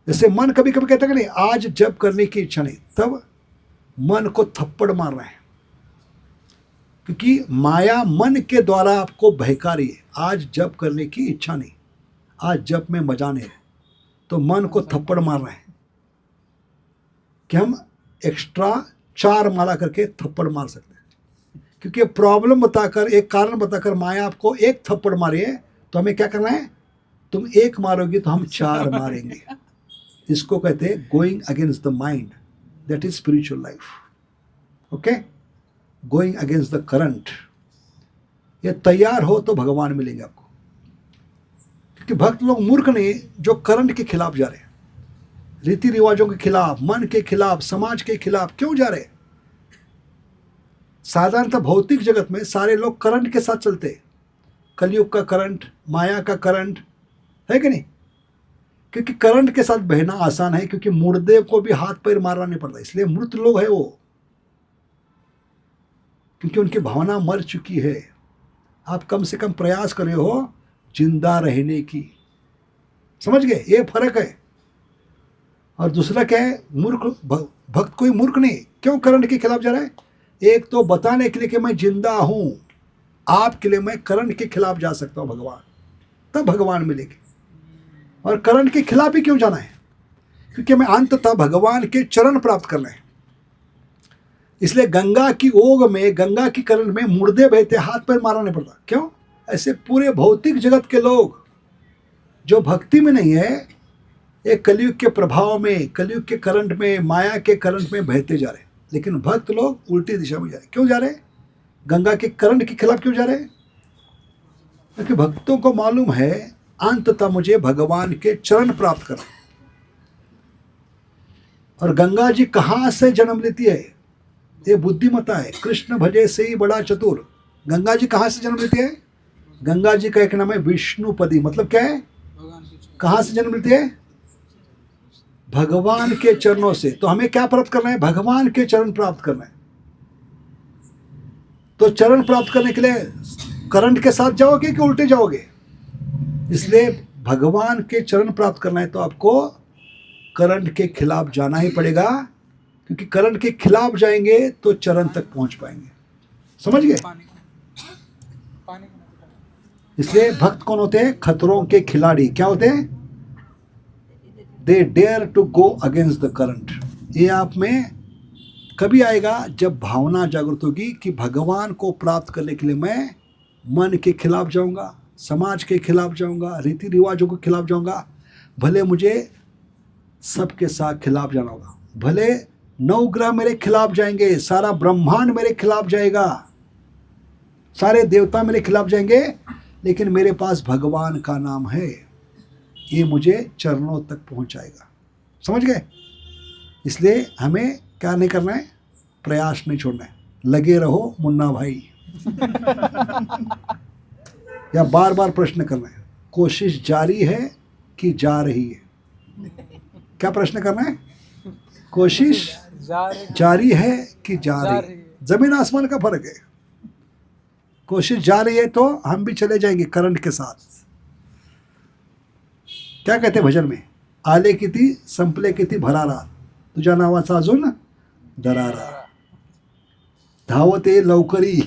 जैसे मन कभी कभी कहता है कि नहीं आज जब करने की इच्छा नहीं, तब मन को थप्पड़ मार रहे हैं, क्योंकि माया मन के द्वारा आपको बहका रही है। आज जब करने की इच्छा नहीं, आज जब में मजा नहीं है, तो मन को थप्पड़ मार रहे हैं कि हम एक्स्ट्रा 4 माला करके थप्पड़ मार सकते हैं। क्योंकि प्रॉब्लम बताकर, एक कारण बताकर माया आपको एक थप्पड़ मारी है, तो हमें क्या करना है? तुम 1 मारोगे तो हम 4 मारेंगे। इसको कहते हैं going against the mind, that is spiritual life. Okay, going against the current. ये तैयार हो तो भगवान मिलेंगे आपको। क्योंकि भक्त लोग मूर्ख नहीं, जो करंट के खिलाफ जा रहे हैं, रीति रिवाजों के खिलाफ, मन के खिलाफ, समाज के खिलाफ क्यों जा रहे हैं? साधारणतः भौतिक जगत में सारे लोग करंट के साथ चलते हैं। कलयुग का करंट, माया का करंट, है कि नहीं? क्योंकि करंट के साथ बहना आसान है, क्योंकि मुर्दे को भी हाथ पैर मारना नहीं पड़ता, इसलिए मृत लोग है वो, क्योंकि उनकी भावना मर चुकी है। आप कम से कम प्रयास कर रहे हो जिंदा रहने की। समझ गए? ये फर्क है। और दूसरा क्या है? मूर्ख भक्त कोई मूर्ख नहीं। क्यों करंट के खिलाफ जा रहा है? एक तो बताने के लिए कि मैं जिंदा हूं, आपके लिए मैं करंट के खिलाफ जा सकता हूं भगवान, तब भगवान मिलेंगे। और करंट के खिलाफ ही क्यों जाना है? क्योंकि मैं अंततः भगवान के चरण प्राप्त करना है। इसलिए गंगा की ओग में, गंगा की करंट में मुर्दे बहते, हाथ पैर मारना नहीं पड़ता। क्यों? ऐसे पूरे भौतिक जगत के लोग जो भक्ति में नहीं है, एक कलयुग के प्रभाव में, कलयुग के करंट में, माया के करंट में बहते जा रहे हैं। लेकिन भक्त लोग उल्टी दिशा में जा रहे हैं। क्यों जा रहे हैं? गंगा के करंट के खिलाफ क्यों जा रहे हैं? क्योंकि भक्तों को मालूम है अंततः मुझे भगवान के चरण प्राप्त करना। और गंगा जी कहाँ से जन्म लेती है? ये बुद्धिमता है। कृष्ण भजे से ही बड़ा चतुर। गंगा जी कहाँ से जन्म लेती है? गंगा जी का एक नाम है विष्णुपदी। मतलब क्या है? कहाँ से जन्म लेती है? भगवान के चरणों से। तो हमें क्या प्राप्त करना है? भगवान के चरण प्राप्त करना है। तो चरण प्राप्त करने के लिए करंट के साथ जाओगे कि उल्टे जाओगे? इसलिए भगवान के चरण प्राप्त करना है तो आपको करंट के खिलाफ जाना ही पड़ेगा, क्योंकि करंट के खिलाफ जाएंगे तो चरण तक पहुंच पाएंगे। समझ गए? इसलिए भक्त कौन होते हैं? खतरों के खिलाड़ी। क्या होते हैं? They dare to go against the current. ये आप में कभी आएगा जब भावना जागृत होगी कि भगवान को प्राप्त करने के लिए मैं मन के खिलाफ जाऊंगा, समाज के खिलाफ जाऊंगा, रीति रिवाजों के खिलाफ जाऊंगा। भले मुझे सबके साथ खिलाफ जाना होगा, भले 9 ग्रह मेरे खिलाफ जाएंगे, सारा ब्रह्मांड मेरे खिलाफ जाएगा, सारे देवता मेरे खिलाफ जाएंगे, लेकिन मेरे पास भगवान का नाम है, ये मुझे चरणों तक पहुंचाएगा। समझ गए? इसलिए हमें क्या नहीं करना है? प्रयास नहीं छोड़ना है। लगे रहो मुन्ना भाई। या बार बार प्रश्न करना है, कोशिश जारी है कि जा रही है? क्या प्रश्न करना है? कोशिश जारी है कि जा रही है? जमीन आसमान का फर्क है। कोशिश जा रही है तो हम भी चले जाएंगे करंट के साथ। क्या कहते हैं भजन में? आले किती संपले किती भरारा, तुझ्या नावाचा अजून दरारा, धावते लवकरी।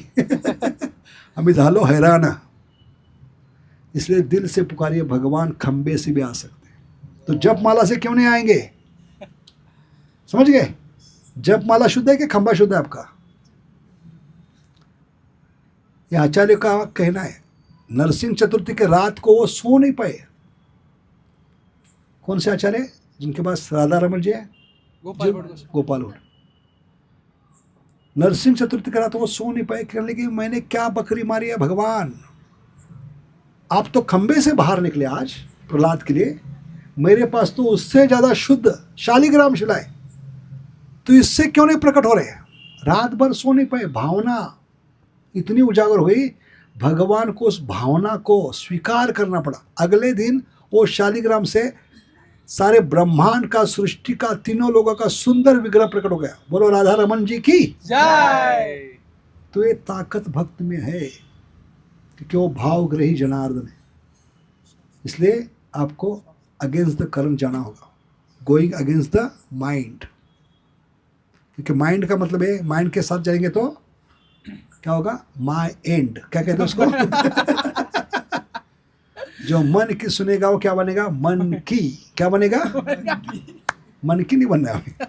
आम्ही झालो हैरान। इसलिए दिल से पुकारिए, भगवान खंबे से भी आ सकते हैं। तो जप माला से क्यों नहीं आएंगे? समझ गए? जप माला शुद्ध है कि खंबा शुद्ध है आपका? यह आचार्य का कहना है। नरसिंह चतुर्थी के रात को वो सो नहीं पाए। कौन से आचार्य? जिनके पास राधा रमन जी है, गोपाल भट्ट। नरसिंह चतुर्थी के रात वो सो नहीं पाए, कहने लगे मैंने क्या बकरी मारी है भगवान, आप तो खंबे से बाहर निकले आज प्रहलाद के लिए, मेरे पास तो उससे ज्यादा शुद्ध शालिग्राम शिला है, तो इससे क्यों नहीं प्रकट हो रहे? रात भर सो नहीं पाए। भावना इतनी उजागर हुई, भगवान को उस भावना को स्वीकार करना पड़ा। अगले दिन वो शालिग्राम से सारे ब्रह्मांड का, सृष्टि का, तीनों लोगों का सुंदर विग्रह प्रकट हो गया। बोलो राधा रमन जी की जय। तो ये ताकत भक्त में है, क्योंकि वो भावग्रही जनार्दन है। इसलिए आपको अगेंस्ट द करंट जाना होगा, गोइंग अगेंस्ट द माइंड। क्योंकि माइंड का मतलब है, माइंड के साथ जाएंगे तो क्या होगा? माई एंड। क्या कहते हैं उसको? जो मन की सुनेगा वो क्या बनेगा? मन की। क्या बनेगा? मन की नहीं बनना है।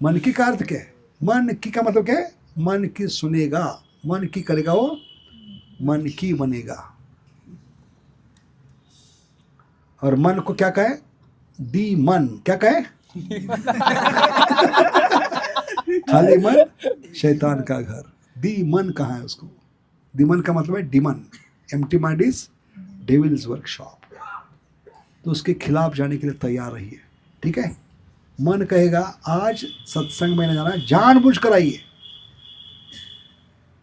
मन की का अर्थ क्या है? मन की का मतलब क्या है? मन की सुनेगा, मन की करेगा वो मन की बनेगा। और मन को क्या कहे? डी मन। क्या कहे? खाली मन शैतान का घर। दी मन कहाँ है उसको? दी मन का मतलब है demon. Empty mind is devil's workshop. तो उसके खिलाफ जाने के लिए तैयार रहिए, ठीक है? मन कहेगा आज सत्संग में न जाना, जानबूझ कर आइए,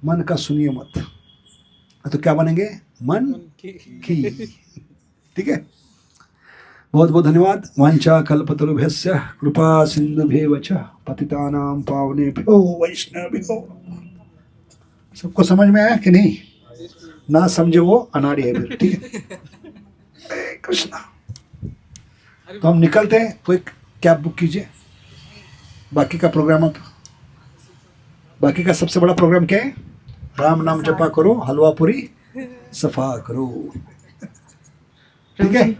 मन का सुनिए मत। तो क्या बनेंगे? मन की। ठीक है? बहुत बहुत धन्यवाद। वांछा कल्पतरुभ्यस्य कृपा सिंधुभ्येव च पतितानां पावनेभ्यो वैष्णवेभ्यो। सबको समझ में आया कि नहीं? ना समझे वो अनाड़ी है फिर, ठीक है? हरे कृष्णा। तो हम निकलते हैं, कोई कैब बुक कीजिए। बाकी का प्रोग्राम अब, बाकी का सबसे बड़ा प्रोग्राम क्या है? राम नाम जपा करो, हलवा पूरी सफा करो। ठीक है?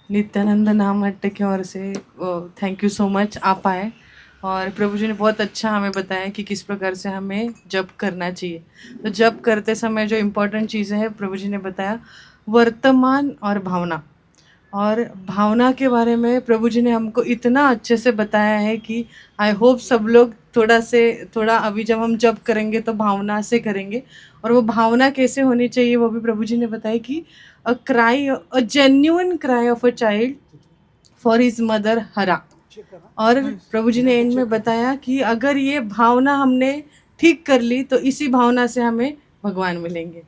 नित्यानंद नाम अट्टे की ओर से थैंक यू सो मच, आप आए और प्रभु जी ने बहुत अच्छा हमें बताया कि किस प्रकार से हमें जप करना चाहिए। तो जप करते समय जो इम्पोर्टेंट चीज़ें हैं प्रभु जी ने बताया, वर्तमान और भावना। और भावना के बारे में प्रभु जी ने हमको इतना अच्छे से बताया है कि आई होप सब लोग थोड़ा अभी जब हम जप करेंगे तो भावना से करेंगे। और वो भावना कैसे होनी चाहिए वो भी प्रभु जी ने बताया कि a genuine cry of a child for his mother हरा। और प्रभु जी ने एंड में बताया कि अगर ये भावना हमने ठीक कर ली तो इसी भावना से हमें भगवान मिलेंगे।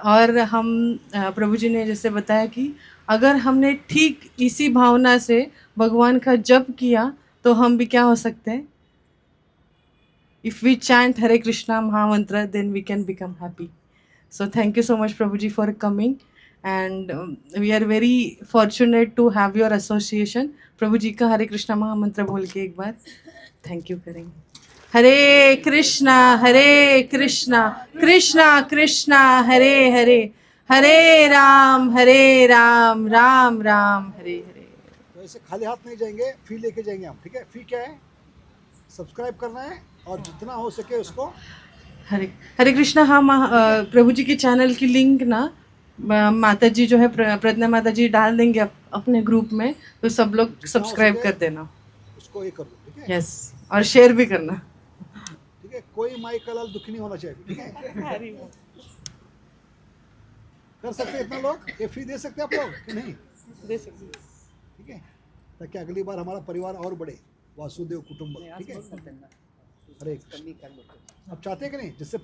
और हम प्रभु जी ने जैसे बताया कि अगर हमने ठीक इसी भावना से भगवान का जप किया तो हम भी क्या हो सकते हैं? If we chant Hare Krishna महामंत्र then we can become happy. So thank you so much Prabhuji for coming, and we are very fortunate to have your association. प्रभुजी का हरे कृष्णा महामंत्र बोल के एक बार थैंक यू करेंगे। हरे कृष्णा कृष्णा कृष्णा हरे हरे, हरे राम राम राम हरे हरे। तो ऐसे खाली हाथ नहीं जाएंगे, फी लेके जाएंगे हम, ठीक है? फी क्या है? सब्सक्राइब करना है और जितना हो सके उसको। हरे हरे कृष्णा। हाँ, प्रभु जी के चैनल की लिंक ना माता जी जो है प्रज्ञा माता जी डाल देंगे अपने ग्रुप में, तो सब लोग जितना हो सब्सक्राइब सके कर देना। उसको ये कर दो, ठीक है? यस, और शेयर भी करना। ठीक है? कोई माई का लाल दुखी नहीं होना चाहिए, ठीक है? कर सकते हैं इतना लोग? ये फी दे सकते हैं आप लोग कि नहीं? दे सकते। ठीक है? ताकि अगली बार हमारा परिवार और बढ़े, वासुदेव कुटुंब, ठीक है? हरे कृष्ण। आप चाहते हैं कि नहीं? जिससे